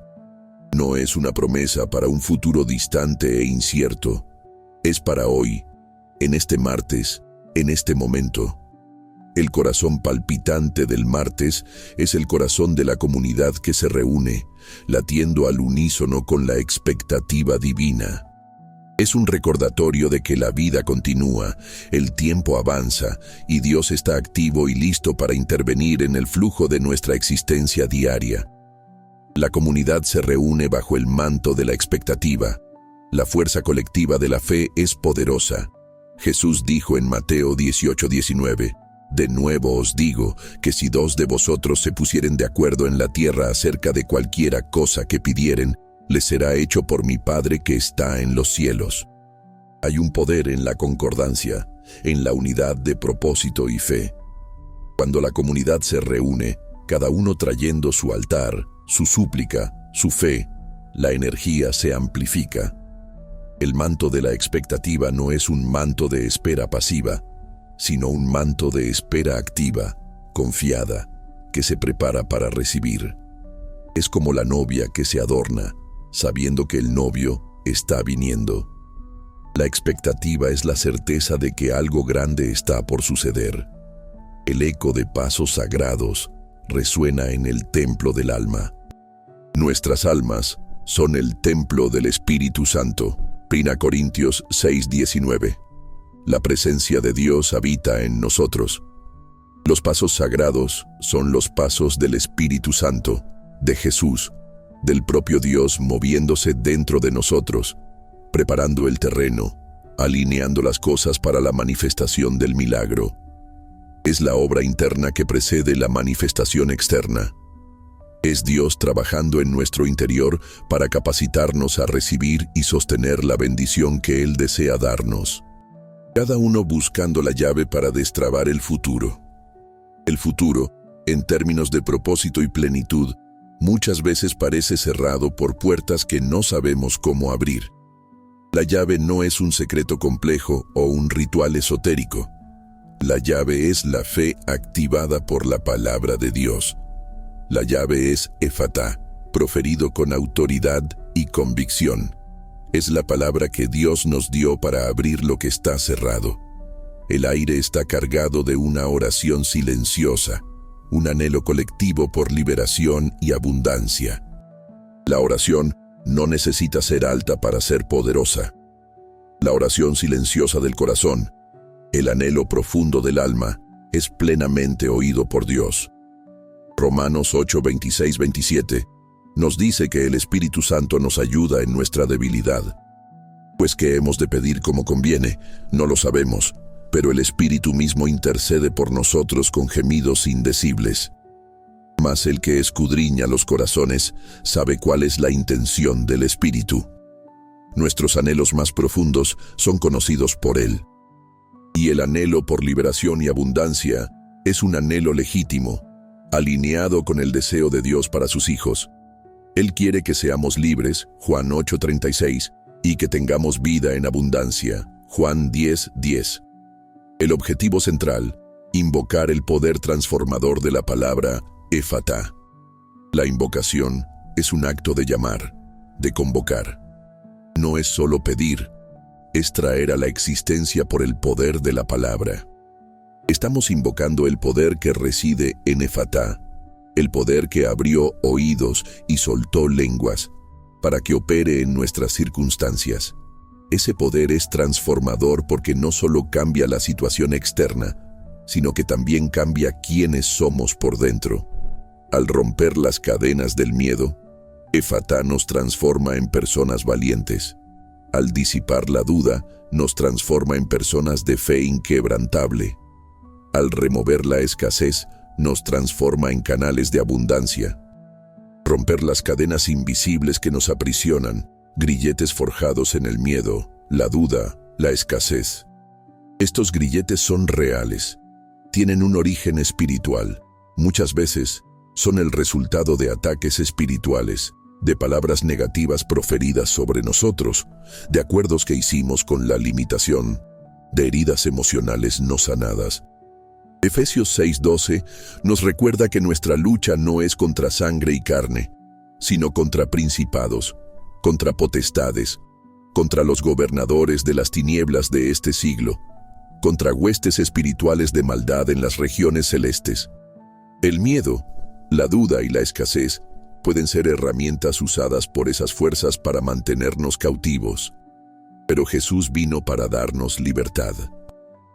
No es una promesa para un futuro distante e incierto. Es para hoy, en este martes, en este momento. El corazón palpitante del martes es el corazón de la comunidad que se reúne, latiendo al unísono con la expectativa divina. Es un recordatorio de que la vida continúa, el tiempo avanza y Dios está activo y listo para intervenir en el flujo de nuestra existencia diaria. La comunidad se reúne bajo el manto de la expectativa. La fuerza colectiva de la fe es poderosa. Jesús dijo en Mateo 18:19, «De nuevo os digo que si 2 de vosotros se pusieren de acuerdo en la tierra acerca de cualquiera cosa que pidieren, les será hecho por mi Padre que está en los cielos». Hay un poder en la concordancia, en la unidad de propósito y fe. Cuando la comunidad se reúne, cada uno trayendo su altar, su súplica, su fe, la energía se amplifica. El manto de la expectativa no es un manto de espera pasiva, sino un manto de espera activa, confiada, que se prepara para recibir. Es como la novia que se adorna, sabiendo que el novio está viniendo. La expectativa es la certeza de que algo grande está por suceder. El eco de pasos sagrados resuena en el templo del alma. Nuestras almas son el templo del Espíritu Santo. 1 Corintios 6:19. La presencia de Dios habita en nosotros. Los pasos sagrados son los pasos del Espíritu Santo. de Jesús, del propio Dios moviéndose dentro de nosotros, preparando el terreno, alineando las cosas para la manifestación del milagro. Es la obra interna que precede la manifestación externa. Es Dios trabajando en nuestro interior para capacitarnos a recibir y sostener la bendición que Él desea darnos. Cada uno buscando la llave para destrabar el futuro. El futuro, en términos de propósito y plenitud, muchas veces parece cerrado por puertas que no sabemos cómo abrir. La llave no es un secreto complejo o un ritual esotérico. La llave es la fe activada por la palabra de Dios. La llave es Efatá, proferido con autoridad y convicción. Es la palabra que Dios nos dio para abrir lo que está cerrado. El aire está cargado de una oración silenciosa, un anhelo colectivo por liberación y abundancia. La oración no necesita ser alta para ser poderosa. La oración silenciosa del corazón, el anhelo profundo del alma, es plenamente oído por Dios. Romanos 8, 26, 27 nos dice que el Espíritu Santo nos ayuda en nuestra debilidad. Pues qué hemos de pedir como conviene, no lo sabemos, pero el Espíritu mismo intercede por nosotros con gemidos indecibles. Mas el que escudriña los corazones sabe cuál es la intención del Espíritu. Nuestros anhelos más profundos son conocidos por Él. Y el anhelo por liberación y abundancia es un anhelo legítimo, alineado con el deseo de Dios para sus hijos. Él quiere que seamos libres, Juan 8:36, y que tengamos vida en abundancia, Juan 10:10. El objetivo central, invocar el poder transformador de la palabra Efatá. La invocación es un acto de llamar, de convocar. No es solo pedir, es traer a la existencia por el poder de la palabra. Estamos invocando el poder que reside en Efatá, el poder que abrió oídos y soltó lenguas, para que opere en nuestras circunstancias. Ese poder es transformador porque no solo cambia la situación externa, sino que también cambia quiénes somos por dentro. Al romper las cadenas del miedo, Efatá nos transforma en personas valientes. Al disipar la duda, nos transforma en personas de fe inquebrantable. Al remover la escasez, nos transforma en canales de abundancia. Romper las cadenas invisibles que nos aprisionan, grilletes forjados en el miedo, la duda, la escasez. Estos grilletes son reales, tienen un origen espiritual. Muchas veces son el resultado de ataques espirituales, de palabras negativas proferidas sobre nosotros, de acuerdos que hicimos con la limitación, de heridas emocionales no sanadas. Efesios 6:12 nos recuerda que nuestra lucha no es contra sangre y carne, sino contra principados, contra potestades, contra los gobernadores de las tinieblas de este siglo, contra huestes espirituales de maldad en las regiones celestes. El miedo, la duda y la escasez pueden ser herramientas usadas por esas fuerzas para mantenernos cautivos. Pero Jesús vino para darnos libertad.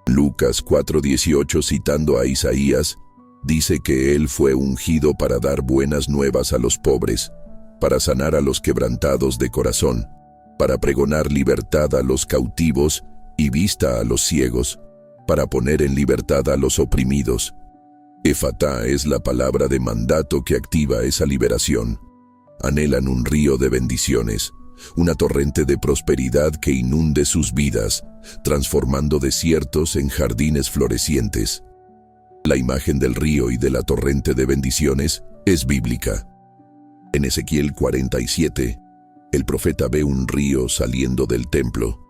Lucas 4:18, citando a Isaías, dice que Él fue ungido para dar buenas nuevas a los pobres, para sanar a los quebrantados de corazón, para pregonar libertad a los cautivos y vista a los ciegos, para poner en libertad a los oprimidos. Efatá es la palabra de mandato que activa esa liberación. Anhelan un río de bendiciones, una torrente de prosperidad que inunde sus vidas, transformando desiertos en jardines florecientes. La imagen del río y de la torrente de bendiciones es bíblica. En Ezequiel 47, el profeta ve un río saliendo del templo,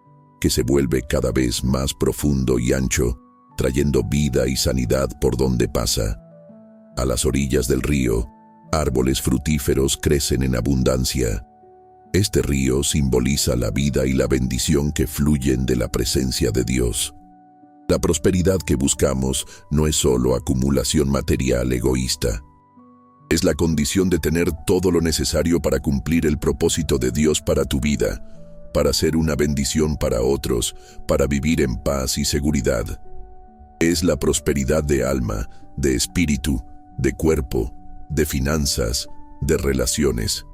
que se vuelve cada vez más profundo y ancho, trayendo vida y sanidad por donde pasa. A las orillas del río, árboles frutíferos crecen en abundancia. Este río simboliza la vida y la bendición que fluyen de la presencia de Dios. La prosperidad que buscamos no es solo acumulación material egoísta. Es la condición de tener todo lo necesario para cumplir el propósito de Dios para tu vida, para ser una bendición para otros, para vivir en paz y seguridad. Es la prosperidad de alma, de espíritu, de cuerpo, de finanzas, de relaciones.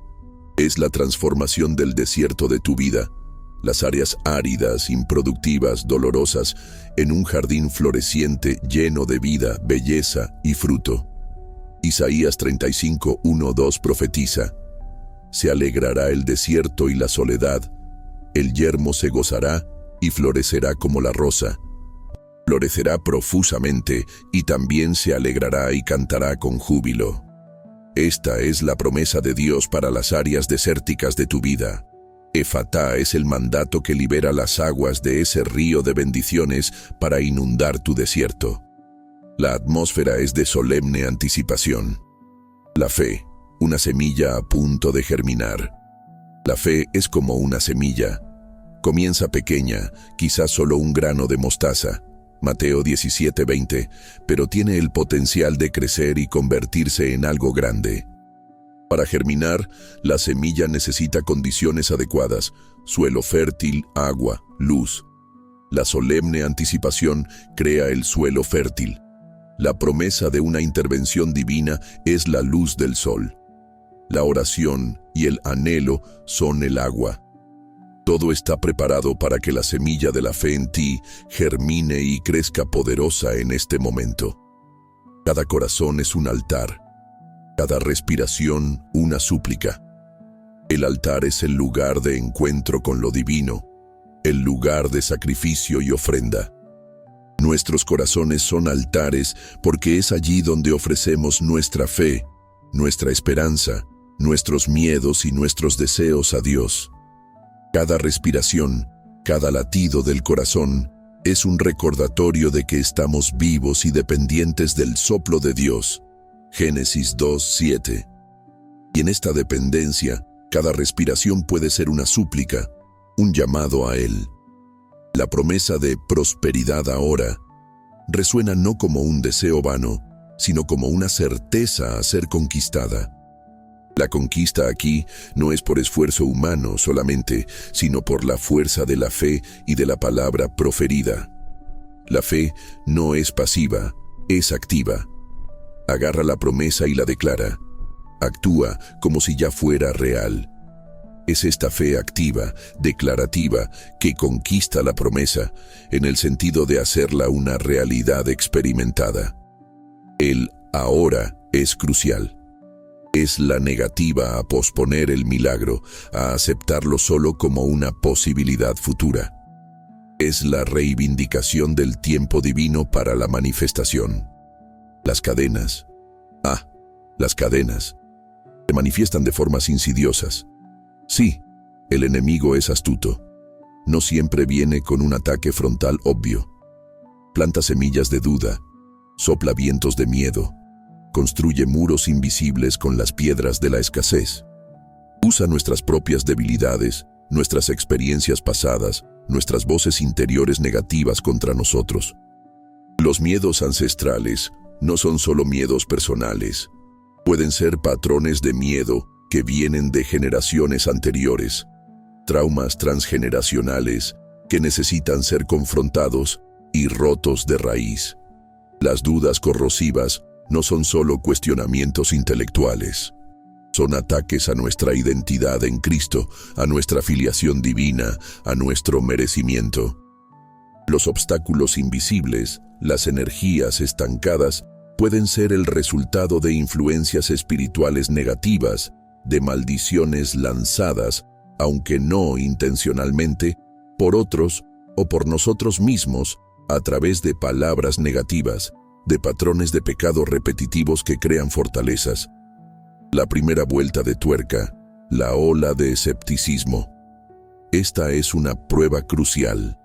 Es la transformación del desierto de tu vida, las áreas áridas, improductivas, dolorosas, en un jardín floreciente lleno de vida, belleza y fruto. Isaías 35, 1, 2 profetiza: se alegrará el desierto y la soledad, el yermo se gozará y florecerá como la rosa. Florecerá profusamente y también se alegrará y cantará con júbilo. Esta es la promesa de Dios para las áreas desérticas de tu vida. Efatá es el mandato que libera las aguas de ese río de bendiciones para inundar tu desierto. La atmósfera es de solemne anticipación. La fe, una semilla a punto de germinar. La fe es como una semilla. Comienza pequeña, quizás solo un grano de mostaza, Mateo 17:20, pero tiene el potencial de crecer y convertirse en algo grande. Para germinar, la semilla necesita condiciones adecuadas: suelo fértil, agua, luz. La solemne anticipación crea el suelo fértil. La promesa de una intervención divina es la luz del sol. La oración y el anhelo son el agua. Todo está preparado para que la semilla de la fe en ti germine y crezca poderosa en este momento. Cada corazón es un altar. Cada respiración, una súplica. El altar es el lugar de encuentro con lo divino, el lugar de sacrificio y ofrenda. Nuestros corazones son altares porque es allí donde ofrecemos nuestra fe, nuestra esperanza, nuestros miedos y nuestros deseos a Dios. Cada respiración, cada latido del corazón es un recordatorio de que estamos vivos y dependientes del soplo de Dios. Génesis 2:7. Y en esta dependencia, cada respiración puede ser una súplica, un llamado a Él. La promesa de prosperidad ahora resuena no como un deseo vano, sino como una certeza a ser conquistada. La conquista aquí no es por esfuerzo humano solamente, sino por la fuerza de la fe y de la palabra proferida. La fe no es pasiva, es activa. Agarra la promesa y la declara. Actúa como si ya fuera real. Es esta fe activa, declarativa, que conquista la promesa, en el sentido de hacerla una realidad experimentada. El ahora es crucial. Es la negativa a posponer el milagro, a aceptarlo solo como una posibilidad futura. Es la reivindicación del tiempo divino para la manifestación. Las cadenas. Las cadenas. Se manifiestan de formas insidiosas. Sí, el enemigo es astuto. No siempre viene con un ataque frontal obvio. Planta semillas de duda, sopla vientos de miedo, construye muros invisibles con las piedras de la escasez. Usa nuestras propias debilidades, nuestras experiencias pasadas, nuestras voces interiores negativas contra nosotros. Los miedos ancestrales no son solo miedos personales. Pueden ser patrones de miedo que vienen de generaciones anteriores, traumas transgeneracionales que necesitan ser confrontados y rotos de raíz. Las dudas corrosivas no son solo cuestionamientos intelectuales. Son ataques a nuestra identidad en Cristo, a nuestra filiación divina, a nuestro merecimiento. Los obstáculos invisibles, las energías estancadas, pueden ser el resultado de influencias espirituales negativas, de maldiciones lanzadas, aunque no intencionalmente, por otros o por nosotros mismos, a través de palabras negativas, de patrones de pecado repetitivos que crean fortalezas. La primera vuelta de tuerca, la ola de escepticismo. Esta es una prueba crucial.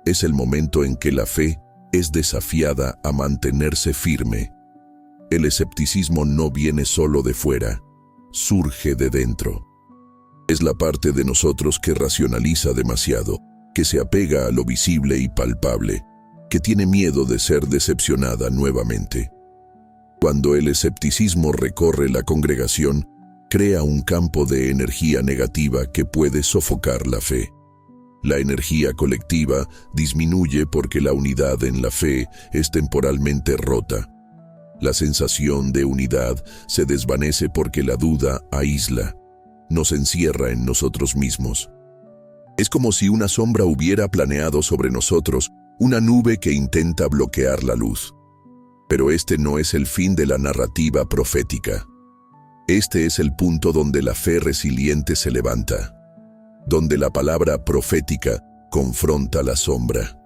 Es el momento en que la fe es desafiada a mantenerse firme. El escepticismo no viene solo de fuera, surge de dentro. Es la parte de nosotros que racionaliza demasiado, que se apega a lo visible y palpable, que tiene miedo de ser decepcionada nuevamente. Cuando el escepticismo recorre la congregación, crea un campo de energía negativa que puede sofocar la fe. La energía colectiva disminuye porque la unidad en la fe es temporalmente rota. La sensación de unidad se desvanece porque la duda aísla, nos encierra en nosotros mismos. Es como si una sombra hubiera planeado sobre nosotros, una nube que intenta bloquear la luz. Pero este no es el fin de la narrativa profética. Este es el punto donde la fe resiliente se levanta, donde la palabra profética confronta la sombra,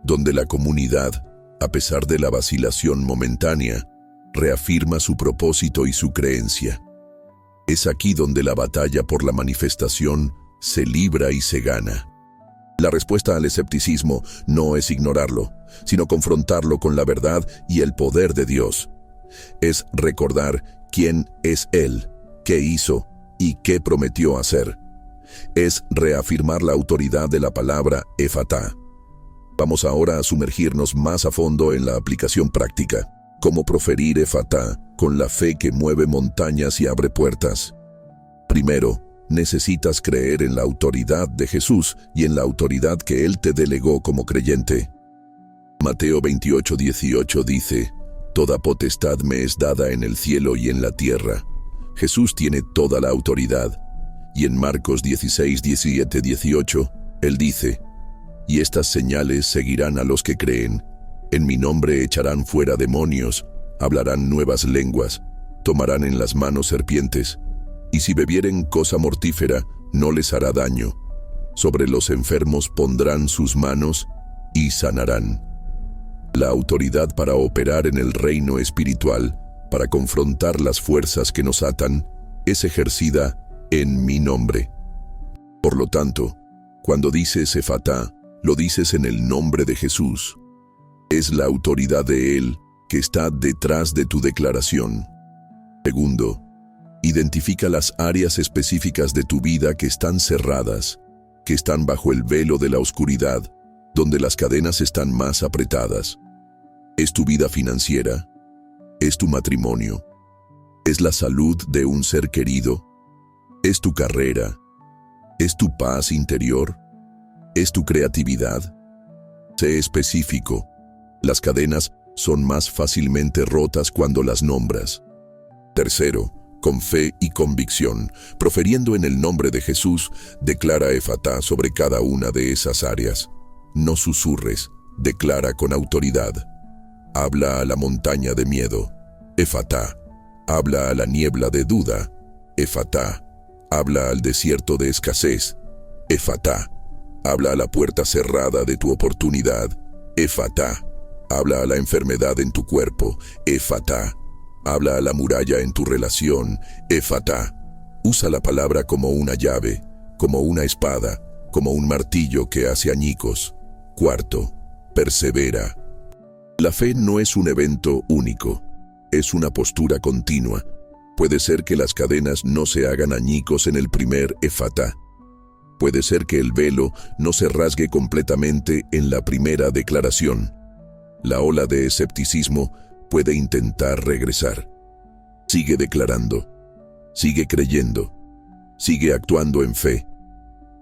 donde la comunidad, a pesar de la vacilación momentánea, reafirma su propósito y su creencia. Es aquí donde la batalla por la manifestación se libra y se gana. La respuesta al escepticismo no es ignorarlo, sino confrontarlo con la verdad y el poder de Dios. Es recordar quién es Él, qué hizo y qué prometió hacer. Es reafirmar la autoridad de la palabra Efatá. Vamos ahora a sumergirnos más a fondo en la aplicación práctica. Cómo proferir Efatá con la fe que mueve montañas y abre puertas. Primero, necesitas creer en la autoridad de Jesús y en la autoridad que Él te delegó como creyente. Mateo 28:18 dice: «Toda potestad me es dada en el cielo y en la tierra». Jesús tiene toda la autoridad. Y en Marcos 16:17-18, Él dice: «Y estas señales seguirán a los que creen. En mi nombre echarán fuera demonios, hablarán nuevas lenguas, tomarán en las manos serpientes, y si bebieren cosa mortífera, no les hará daño. Sobre los enfermos pondrán sus manos y sanarán». La autoridad para operar en el reino espiritual, para confrontar las fuerzas que nos atan, es ejercida en mi nombre. Por lo tanto, cuando dices Efatá, lo dices en el nombre de Jesús. Es la autoridad de Él que está detrás de tu declaración. Segundo, identifica las áreas específicas de tu vida que están cerradas, que están bajo el velo de la oscuridad, donde las cadenas están más apretadas. ¿Es tu vida financiera? ¿Es tu matrimonio? ¿Es la salud de un ser querido? ¿Es tu carrera? ¿Es tu paz interior? ¿Es tu creatividad? Sé específico. Las cadenas son más fácilmente rotas cuando las nombras. Tercero, con fe y convicción, proferiendo en el nombre de Jesús, declara Efatá sobre cada una de esas áreas. No susurres, declara con autoridad. Habla a la montaña de miedo, Efatá. Habla a la niebla de duda, Efatá. Habla al desierto de escasez, Efatá. Habla a la puerta cerrada de tu oportunidad, Efatá. Habla a la enfermedad en tu cuerpo, Efatá. Habla a la muralla en tu relación, Efatá. Usa la palabra como una llave, como una espada, como un martillo que hace añicos. Cuarto, persevera. La fe no es un evento único, es una postura continua. Puede ser que las cadenas no se hagan añicos en el primer Efatá. Puede ser que el velo no se rasgue completamente en la primera declaración. La ola de escepticismo puede intentar regresar. Sigue declarando, sigue creyendo, sigue actuando en fe.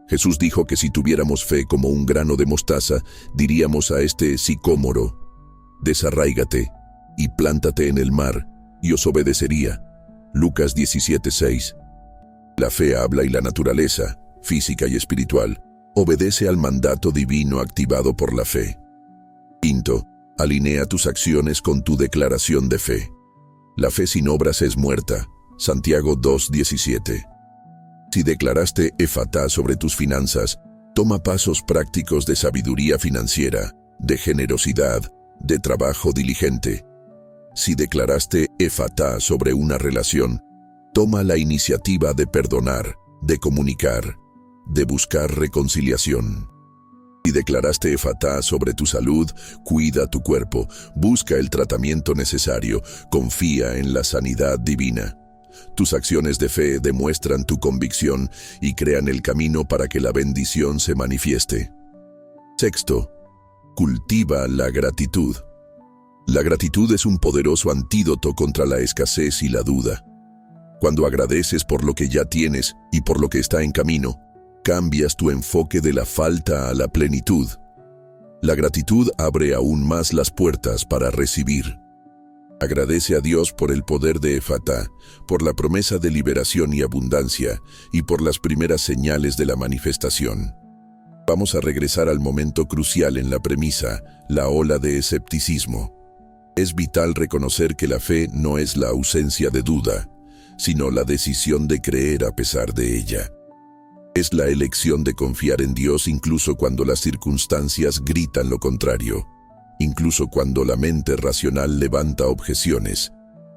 Jesús dijo que si tuviéramos fe como un grano de mostaza, diríamos a este sicómoro: «Desarráigate y plántate en el mar, y os obedecería». Lucas 17:6. La fe habla y la naturaleza, física y espiritual, obedece al mandato divino activado por la fe. Quinto, alinea tus acciones con tu declaración de fe. La fe sin obras es muerta. Santiago 2:17. Si declaraste Efatá sobre tus finanzas, toma pasos prácticos de sabiduría financiera, de generosidad, de trabajo diligente. Si declaraste Efatá sobre una relación, toma la iniciativa de perdonar, de comunicar, de buscar reconciliación. Si declaraste Efatá sobre tu salud, cuida tu cuerpo, busca el tratamiento necesario, confía en la sanidad divina. Tus acciones de fe demuestran tu convicción y crean el camino para que la bendición se manifieste. Sexto, cultiva la gratitud. La gratitud es un poderoso antídoto contra la escasez y la duda. Cuando agradeces por lo que ya tienes y por lo que está en camino, cambias tu enfoque de la falta a la plenitud. La gratitud abre aún más las puertas para recibir. Agradece a Dios por el poder de Efatá, por la promesa de liberación y abundancia, y por las primeras señales de la manifestación. Vamos a regresar al momento crucial en la premisa, la ola de escepticismo. Es vital reconocer que la fe no es la ausencia de duda, sino la decisión de creer a pesar de ella. Es la elección de confiar en Dios incluso cuando las circunstancias gritan lo contrario, incluso cuando la mente racional levanta objeciones,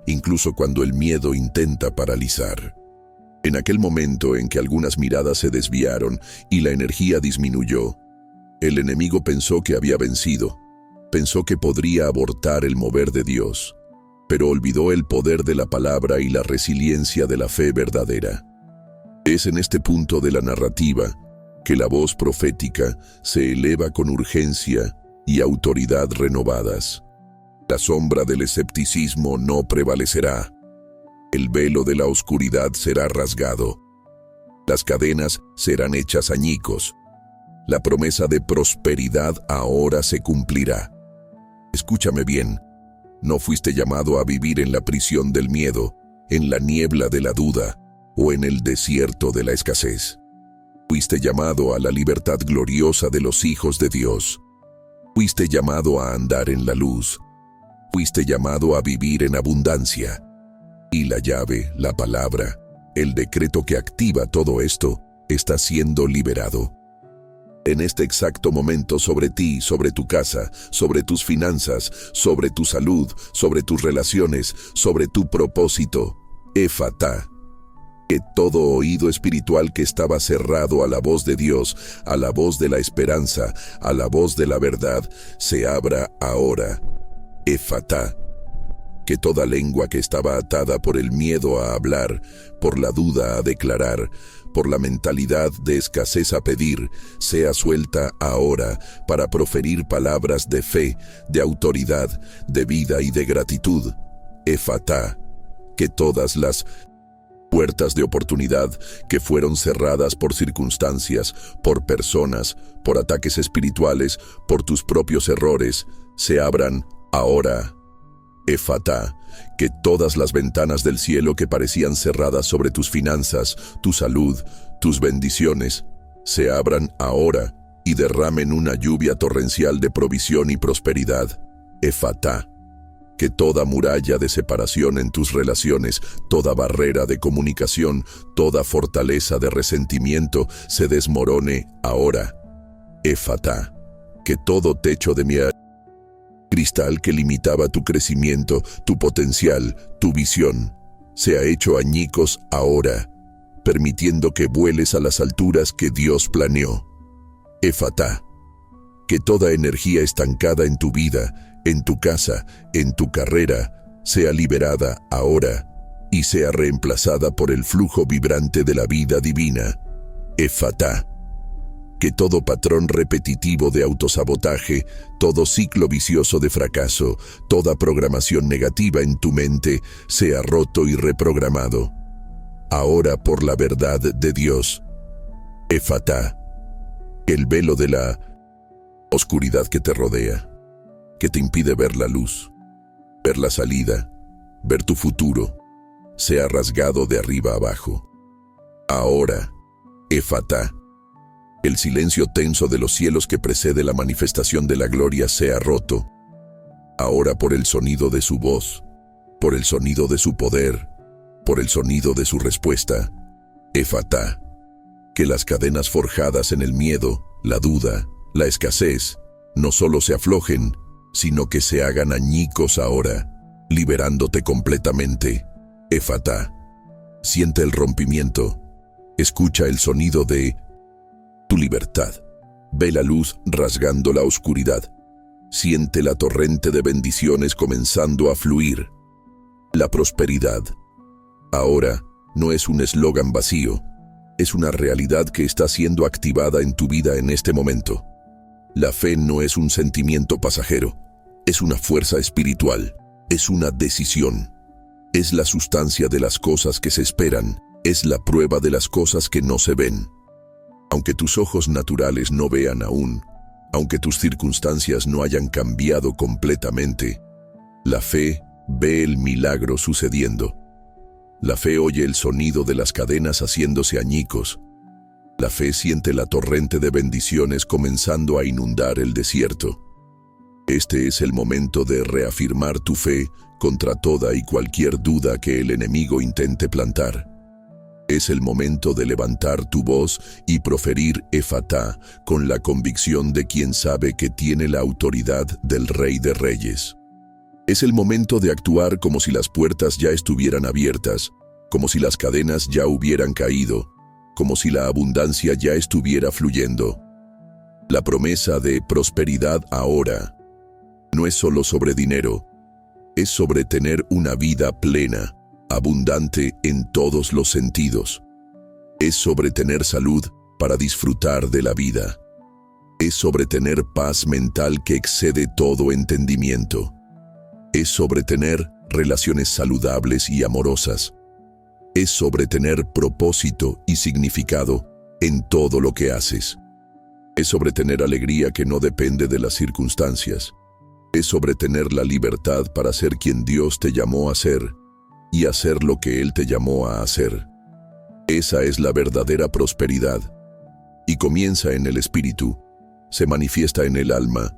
incluso cuando el miedo intenta paralizar. En aquel momento en que algunas miradas se desviaron y la energía disminuyó, el enemigo pensó que había vencido, pensó que podría abortar el mover de Dios, pero olvidó el poder de la palabra y la resiliencia de la fe verdadera. Es en este punto de la narrativa que la voz profética se eleva con urgencia y autoridad renovadas. La sombra del escepticismo no prevalecerá. El velo de la oscuridad será rasgado. Las cadenas serán hechas añicos. La promesa de prosperidad ahora se cumplirá. Escúchame bien, no fuiste llamado a vivir en la prisión del miedo, en la niebla de la duda o en el desierto de la escasez. Fuiste llamado a la libertad gloriosa de los hijos de Dios. Fuiste llamado a andar en la luz. Fuiste llamado a vivir en abundancia. Y la llave, la palabra, el decreto que activa todo esto, está siendo liberado. En este exacto momento sobre ti, sobre tu casa, sobre tus finanzas, sobre tu salud, sobre tus relaciones, sobre tu propósito, Efatá. Que todo oído espiritual que estaba cerrado a la voz de Dios, a la voz de la esperanza, a la voz de la verdad, se abra ahora. Efatá. Que toda lengua que estaba atada por el miedo a hablar, por la duda a declarar, por la mentalidad de escasez a pedir, sea suelta ahora para proferir palabras de fe, de autoridad, de vida y de gratitud. Efatá. Que todas las puertas de oportunidad que fueron cerradas por circunstancias, por personas, por ataques espirituales, por tus propios errores, se abran ahora. Efatá, que todas las ventanas del cielo que parecían cerradas sobre tus finanzas, tu salud, tus bendiciones, se abran ahora y derramen una lluvia torrencial de provisión y prosperidad. Efatá. Que toda muralla de separación en tus relaciones, toda barrera de comunicación, toda fortaleza de resentimiento se desmorone ahora. Efatá. Que todo techo de cristal que limitaba tu crecimiento, tu potencial, tu visión, se ha hecho añicos ahora, permitiendo que vueles a las alturas que Dios planeó. Efatá. Que toda energía estancada en tu vida, en tu casa, en tu carrera, sea liberada ahora y sea reemplazada por el flujo vibrante de la vida divina. Efatá. Que todo patrón repetitivo de autosabotaje, todo ciclo vicioso de fracaso, toda programación negativa en tu mente sea roto y reprogramado. Ahora por la verdad de Dios. Efatá. Que el velo de la oscuridad que te rodea, que te impide ver la luz, ver la salida, ver tu futuro, sea rasgado de arriba abajo. Ahora, Efatá. El silencio tenso de los cielos que precede la manifestación de la gloria sea roto. Ahora por el sonido de su voz, por el sonido de su poder, por el sonido de su respuesta. Efatá. Que las cadenas forjadas en el miedo, la duda, la escasez, no solo se aflojen, sino que se hagan añicos ahora, liberándote completamente. Efatá. Siente el rompimiento. Escucha el sonido de tu libertad. Ve la luz rasgando la oscuridad. Siente la torrente de bendiciones comenzando a fluir. La prosperidad. Ahora no es un eslogan vacío, es una realidad que está siendo activada en tu vida en este momento. La fe no es un sentimiento pasajero, es una fuerza espiritual, es una decisión. Es la sustancia de las cosas que se esperan, es la prueba de las cosas que no se ven. Aunque tus ojos naturales no vean aún, aunque tus circunstancias no hayan cambiado completamente, la fe ve el milagro sucediendo. La fe oye el sonido de las cadenas haciéndose añicos. La fe siente la torrente de bendiciones comenzando a inundar el desierto. Este es el momento de reafirmar tu fe contra toda y cualquier duda que el enemigo intente plantar. Es el momento de levantar tu voz y proferir Efatá con la convicción de quien sabe que tiene la autoridad del Rey de Reyes. Es el momento de actuar como si las puertas ya estuvieran abiertas, como si las cadenas ya hubieran caído, como si la abundancia ya estuviera fluyendo. La promesa de prosperidad ahora no es solo sobre dinero, es sobre tener una vida plena, abundante en todos los sentidos. Es sobre tener salud para disfrutar de la vida. Es sobre tener paz mental que excede todo entendimiento. Es sobre tener relaciones saludables y amorosas. Es sobre tener propósito y significado en todo lo que haces. Es sobre tener alegría que no depende de las circunstancias. Es sobre tener la libertad para ser quien Dios te llamó a ser y hacer lo que Él te llamó a hacer. Esa es la verdadera prosperidad. Y comienza en el espíritu, se manifiesta en el alma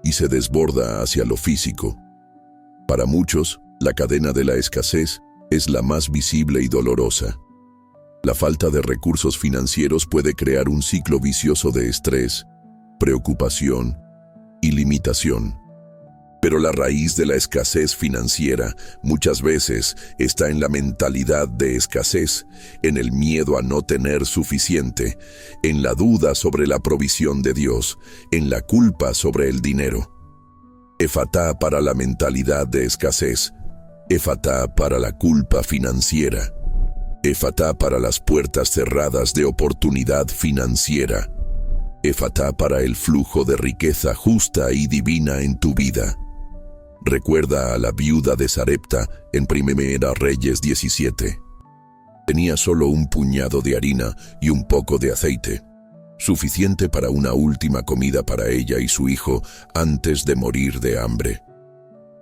y se desborda hacia lo físico. Para muchos, la cadena de la escasez es la más visible y dolorosa. La falta de recursos financieros puede crear un ciclo vicioso de estrés, preocupación y limitación. Pero la raíz de la escasez financiera muchas veces está en la mentalidad de escasez, en el miedo a no tener suficiente, en la duda sobre la provisión de Dios, en la culpa sobre el dinero. Efatá para la mentalidad de escasez, Efatá para la culpa financiera, Efatá para las puertas cerradas de oportunidad financiera, Efatá para el flujo de riqueza justa y divina en tu vida. Recuerda a la viuda de Sarepta en Primera Reyes 17. Tenía solo un puñado de harina y un poco de aceite, suficiente para una última comida para ella y su hijo antes de morir de hambre.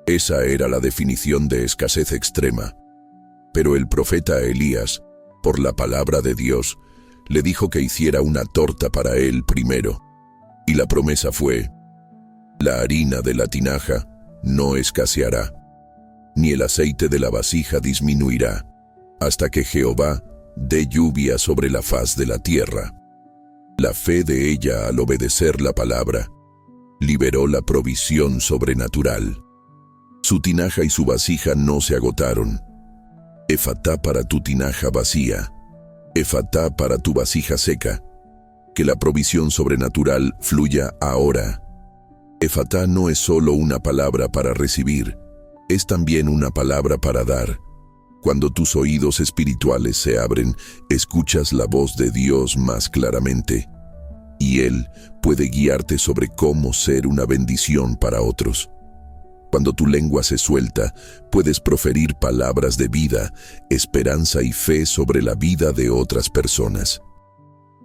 Esa era la definición de escasez extrema. Pero el profeta Elías, por la palabra de Dios, le dijo que hiciera una torta para él primero. Y la promesa fue: la harina de la tinaja no escaseará, ni el aceite de la vasija disminuirá, hasta que Jehová dé lluvia sobre la faz de la tierra. La fe de ella al obedecer la palabra liberó la provisión sobrenatural. Su tinaja y su vasija no se agotaron. Efatá para tu tinaja vacía, Efatá para tu vasija seca, que la provisión sobrenatural fluya ahora. Efatá no es solo una palabra para recibir, es también una palabra para dar. Cuando tus oídos espirituales se abren, escuchas la voz de Dios más claramente, y Él puede guiarte sobre cómo ser una bendición para otros. Cuando tu lengua se suelta, puedes proferir palabras de vida, esperanza y fe sobre la vida de otras personas.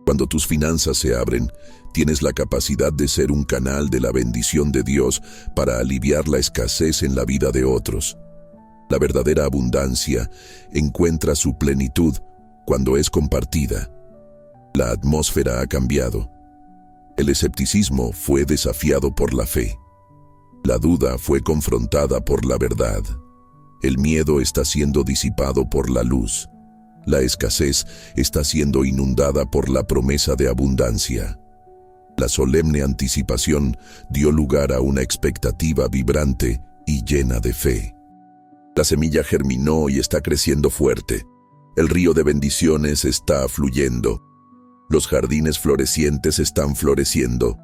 Cuando tus finanzas se abren, tienes la capacidad de ser un canal de la bendición de Dios para aliviar la escasez en la vida de otros. La verdadera abundancia encuentra su plenitud cuando es compartida. La atmósfera ha cambiado. El escepticismo fue desafiado por la fe. La duda fue confrontada por la verdad. El miedo está siendo disipado por la luz. La escasez está siendo inundada por la promesa de abundancia. La solemne anticipación dio lugar a una expectativa vibrante y llena de fe. La semilla germinó y está creciendo fuerte. El río de bendiciones está fluyendo. Los jardines florecientes están floreciendo.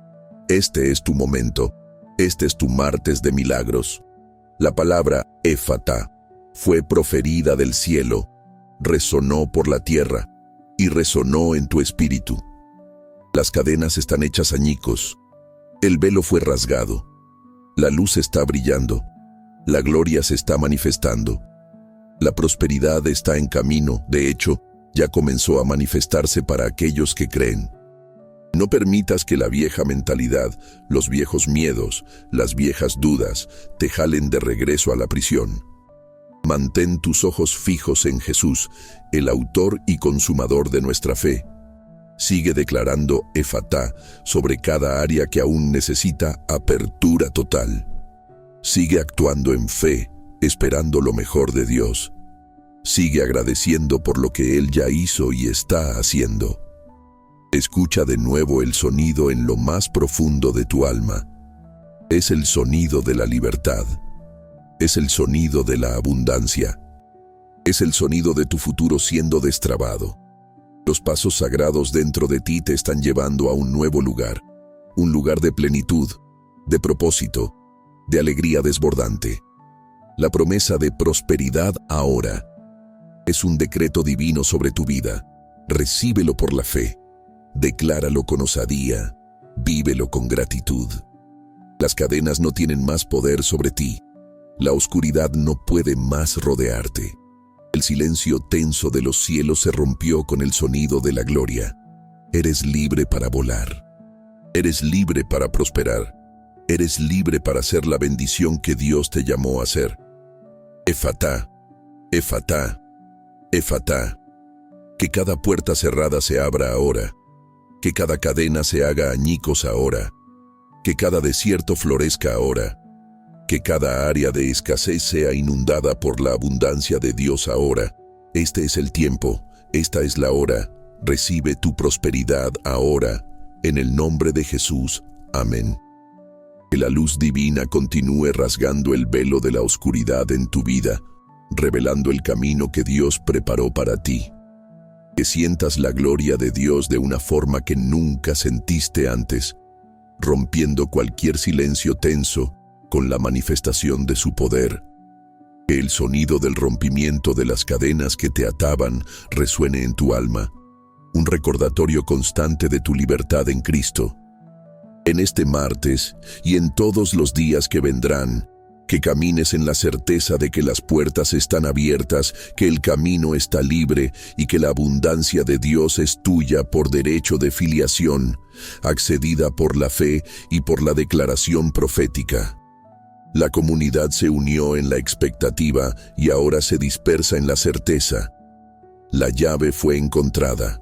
Este es tu momento. Este es tu martes de milagros. La palabra Efatá fue proferida del cielo, resonó por la tierra y resonó en tu espíritu. Las cadenas están hechas añicos. El velo fue rasgado. La luz está brillando. La gloria se está manifestando. La prosperidad está en camino. De hecho, ya comenzó a manifestarse para aquellos que creen. No permitas que la vieja mentalidad, los viejos miedos, las viejas dudas te jalen de regreso a la prisión. Mantén tus ojos fijos en Jesús, el autor y consumador de nuestra fe. Sigue declarando Efatá sobre cada área que aún necesita apertura total. Sigue actuando en fe, esperando lo mejor de Dios. Sigue agradeciendo por lo que Él ya hizo y está haciendo. Escucha de nuevo el sonido en lo más profundo de tu alma. Es el sonido de la libertad. Es el sonido de la abundancia. Es el sonido de tu futuro siendo destrabado. Los pasos sagrados dentro de ti te están llevando a un nuevo lugar. Un lugar de plenitud, de propósito, de alegría desbordante. La promesa de prosperidad ahora es un decreto divino sobre tu vida. Recíbelo por la fe. Decláralo con osadía. Vívelo con gratitud. Las cadenas no tienen más poder sobre ti. La oscuridad no puede más rodearte. El silencio tenso de los cielos se rompió con el sonido de la gloria. Eres libre para volar. Eres libre para prosperar. Eres libre para ser la bendición que Dios te llamó a ser. Efatá, Efatá, Efatá. Que cada puerta cerrada se abra ahora. Que cada cadena se haga añicos ahora. Que cada desierto florezca ahora. Que cada área de escasez sea inundada por la abundancia de Dios ahora. Este es el tiempo, esta es la hora. Recibe tu prosperidad ahora, en el nombre de Jesús. Amén. Que la luz divina continúe rasgando el velo de la oscuridad en tu vida, revelando el camino que Dios preparó para ti. Que sientas la gloria de Dios de una forma que nunca sentiste antes, rompiendo cualquier silencio tenso con la manifestación de su poder. Que el sonido del rompimiento de las cadenas que te ataban resuene en tu alma, un recordatorio constante de tu libertad en Cristo. En este martes y en todos los días que vendrán, que camines en la certeza de que las puertas están abiertas, que el camino está libre y que la abundancia de Dios es tuya por derecho de filiación, accedida por la fe y por la declaración profética. La comunidad se unió en la expectativa y ahora se dispersa en la certeza. La llave fue encontrada.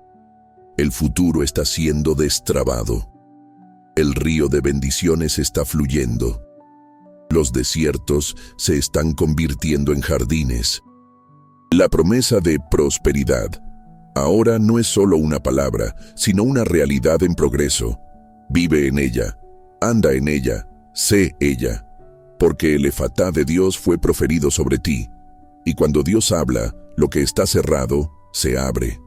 El futuro está siendo destrabado. El río de bendiciones está fluyendo. Los desiertos se están convirtiendo en jardines. La promesa de prosperidad ahora no es solo una palabra, sino una realidad en progreso. Vive en ella, anda en ella, sé ella. Porque el Efatá de Dios fue proferido sobre ti. Y cuando Dios habla, lo que está cerrado, se abre.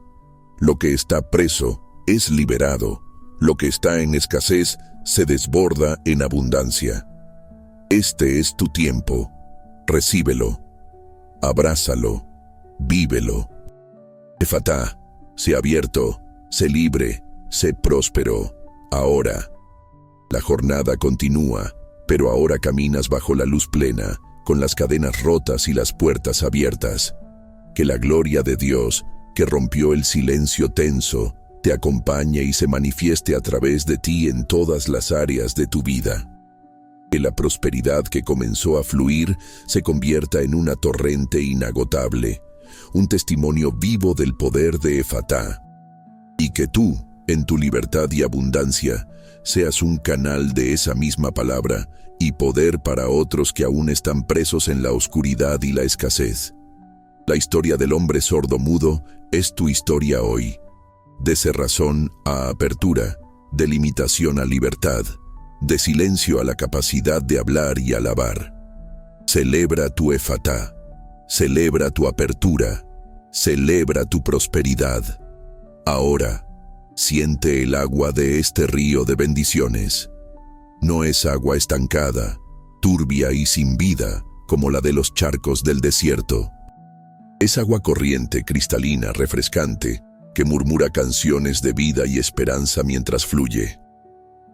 Lo que está preso, es liberado. Lo que está en escasez, se desborda en abundancia. Este es tu tiempo. Recíbelo. Abrázalo. Vívelo. Efatá, sé abierto, sé libre, sé próspero. Ahora. La jornada continúa. Pero ahora caminas bajo la luz plena, con las cadenas rotas y las puertas abiertas. Que la gloria de Dios, que rompió el silencio tenso, te acompañe y se manifieste a través de ti en todas las áreas de tu vida. Que la prosperidad que comenzó a fluir se convierta en una torrente inagotable, un testimonio vivo del poder de Efatá. Y que tú, en tu libertad y abundancia, seas un canal de esa misma palabra y poder para otros que aún están presos en la oscuridad y la escasez. La historia del hombre sordo-mudo es tu historia hoy. De cerrazón a apertura, de limitación a libertad, de silencio a la capacidad de hablar y alabar. Celebra tu Efatá, celebra tu apertura, celebra tu prosperidad. Ahora, siente el agua de este río de bendiciones. No es agua estancada, turbia y sin vida, como la de los charcos del desierto. Es agua corriente, cristalina, refrescante, que murmura canciones de vida y esperanza mientras fluye.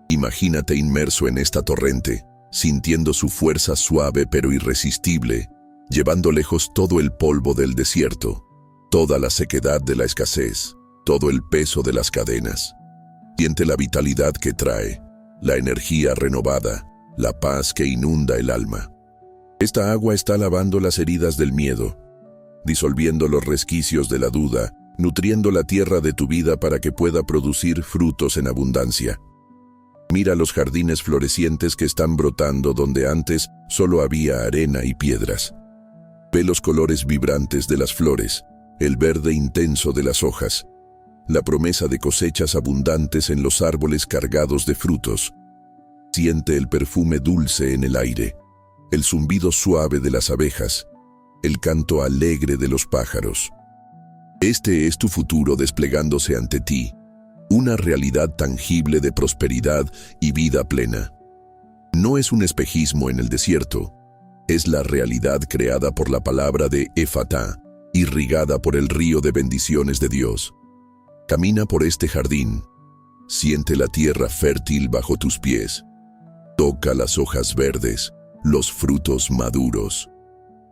Imagínate inmerso en esta torrente, sintiendo su fuerza suave pero irresistible, llevando lejos todo el polvo del desierto, toda la sequedad de la escasez, todo el peso de las cadenas. Siente la vitalidad que trae, la energía renovada, la paz que inunda el alma. Esta agua está lavando las heridas del miedo, disolviendo los resquicios de la duda, nutriendo la tierra de tu vida para que pueda producir frutos en abundancia. Mira los jardines florecientes que están brotando donde antes solo había arena y piedras. Ve los colores vibrantes de las flores, el verde intenso de las hojas, la promesa de cosechas abundantes en los árboles cargados de frutos. Siente el perfume dulce en el aire, el zumbido suave de las abejas, el canto alegre de los pájaros. Este es tu futuro desplegándose ante ti, una realidad tangible de prosperidad y vida plena. No es un espejismo en el desierto, es la realidad creada por la palabra de Efatá, irrigada por el río de bendiciones de Dios. Camina por este jardín, siente la tierra fértil bajo tus pies, toca las hojas verdes, los frutos maduros.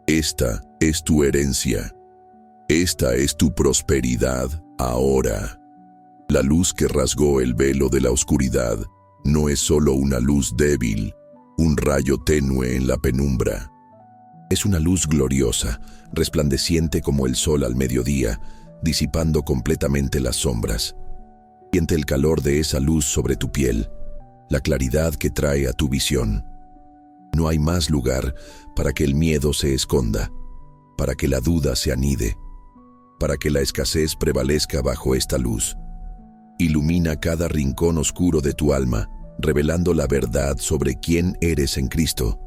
Esta es tu herencia, esta es tu prosperidad ahora. La luz que rasgó el velo de la oscuridad no es solo una luz débil, un rayo tenue en la penumbra. Es una luz gloriosa, resplandeciente como el sol al mediodía, disipando completamente las sombras. Siente el calor de esa luz sobre tu piel, la claridad que trae a tu visión. No hay más lugar para que el miedo se esconda, para que la duda se anide, para que la escasez prevalezca bajo esta luz. Ilumina cada rincón oscuro de tu alma, revelando la verdad sobre quién eres en Cristo,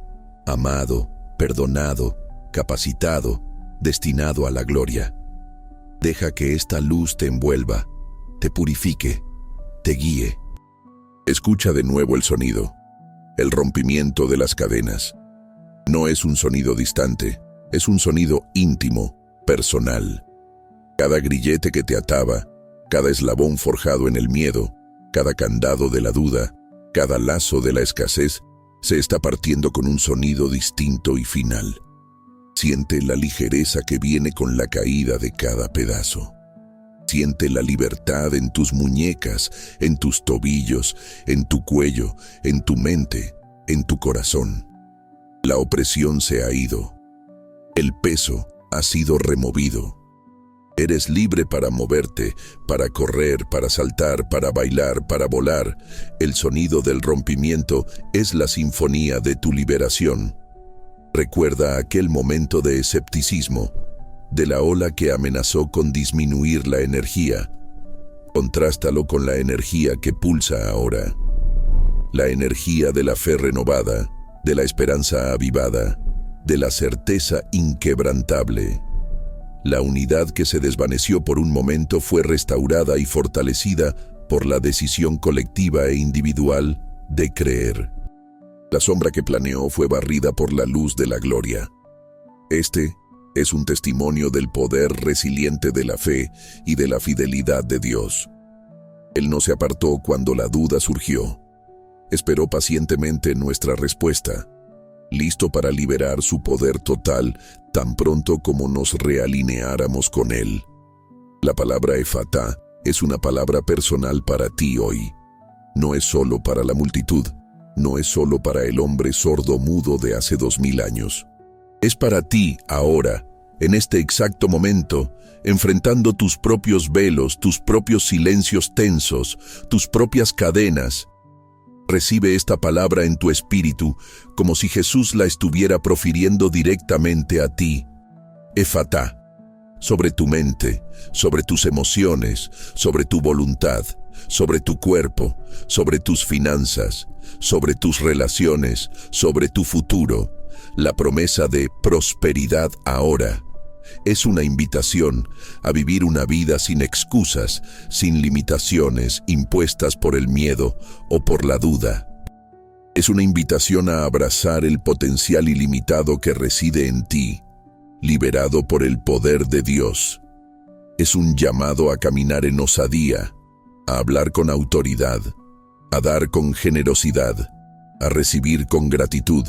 amado, perdonado, capacitado, destinado a la gloria. Deja que esta luz te envuelva, te purifique, te guíe. Escucha de nuevo el sonido, el rompimiento de las cadenas. No es un sonido distante, es un sonido íntimo, personal. Cada grillete que te ataba, cada eslabón forjado en el miedo, cada candado de la duda, cada lazo de la escasez, se está partiendo con un sonido distinto y final. Siente la ligereza que viene con la caída de cada pedazo. Siente la libertad en tus muñecas, en tus tobillos, en tu cuello, en tu mente, en tu corazón. La opresión se ha ido. El peso ha sido removido. Eres libre para moverte, para correr, para saltar, para bailar, para volar. El sonido del rompimiento es la sinfonía de tu liberación. Recuerda aquel momento de escepticismo, de la ola que amenazó con disminuir la energía. Contrástalo con la energía que pulsa ahora. La energía de la fe renovada, de la esperanza avivada, de la certeza inquebrantable. La unidad que se desvaneció por un momento fue restaurada y fortalecida por la decisión colectiva e individual de creer. La sombra que planeó fue barrida por la luz de la gloria. Este es un testimonio del poder resiliente de la fe y de la fidelidad de Dios. Él no se apartó cuando la duda surgió. Esperó pacientemente nuestra respuesta, listo para liberar su poder total tan pronto como nos realineáramos con Él. La palabra Efatá es una palabra personal para ti hoy. No es solo para la multitud, no es solo para el hombre sordo-mudo de hace 2000 años. Es para ti ahora, en este exacto momento, enfrentando tus propios velos, tus propios silencios tensos, tus propias cadenas. Recibe esta palabra en tu espíritu, como si Jesús la estuviera profiriendo directamente a ti. Efatá, sobre tu mente, sobre tus emociones, sobre tu voluntad, sobre tu cuerpo, sobre tus finanzas, sobre tus relaciones, sobre tu futuro. La promesa de prosperidad ahora es una invitación a vivir una vida sin excusas, sin limitaciones impuestas por el miedo o por la duda. Es una invitación a abrazar el potencial ilimitado que reside en ti, liberado por el poder de Dios. Es un llamado a caminar en osadía, a hablar con autoridad, a dar con generosidad, a recibir con gratitud.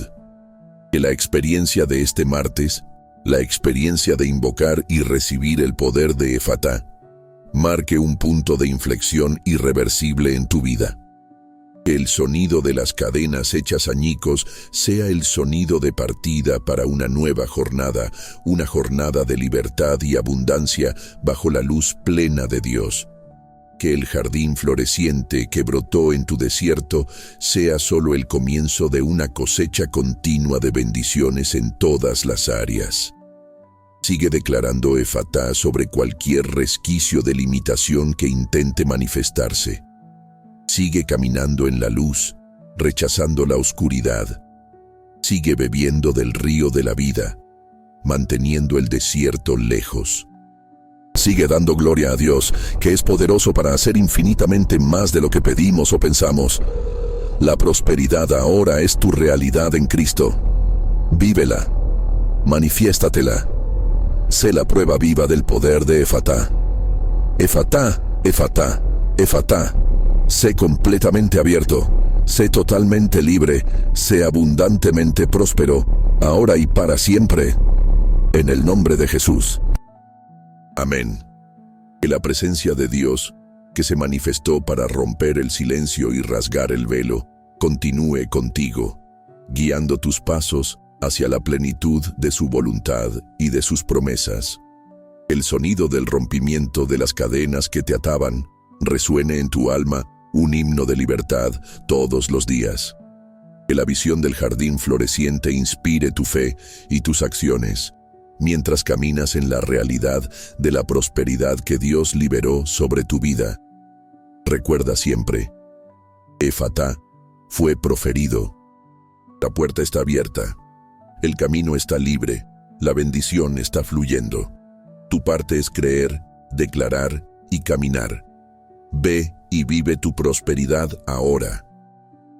Que la experiencia de este martes, la experiencia de invocar y recibir el poder de Efatá, marque un punto de inflexión irreversible en tu vida. Que el sonido de las cadenas hechas añicos sea el sonido de partida para una nueva jornada, una jornada de libertad y abundancia bajo la luz plena de Dios. Que el jardín floreciente que brotó en tu desierto sea solo el comienzo de una cosecha continua de bendiciones en todas las áreas. Sigue declarando Efatá sobre cualquier resquicio de limitación que intente manifestarse. Sigue caminando en la luz, rechazando la oscuridad. Sigue bebiendo del río de la vida, manteniendo el desierto lejos. Sigue dando gloria a Dios, que es poderoso para hacer infinitamente más de lo que pedimos o pensamos. La prosperidad ahora es tu realidad en Cristo. Vívela, manifiéstatela. Sé la prueba viva del poder de Efatá. Efatá, Efatá, Efatá. Sé completamente abierto, sé totalmente libre, sé abundantemente próspero, ahora y para siempre. En el nombre de Jesús. Amén. Que la presencia de Dios, que se manifestó para romper el silencio y rasgar el velo, continúe contigo, guiando tus pasos hacia la plenitud de su voluntad y de sus promesas. El sonido del rompimiento de las cadenas que te ataban resuene en tu alma un himno de libertad todos los días. Que la visión del jardín floreciente inspire tu fe y tus acciones, mientras caminas en la realidad de la prosperidad que Dios liberó sobre tu vida. Recuerda siempre, Efatá fue proferido. La puerta está abierta, el camino está libre, la bendición está fluyendo. Tu parte es creer, declarar y caminar. Ve y vive tu prosperidad ahora.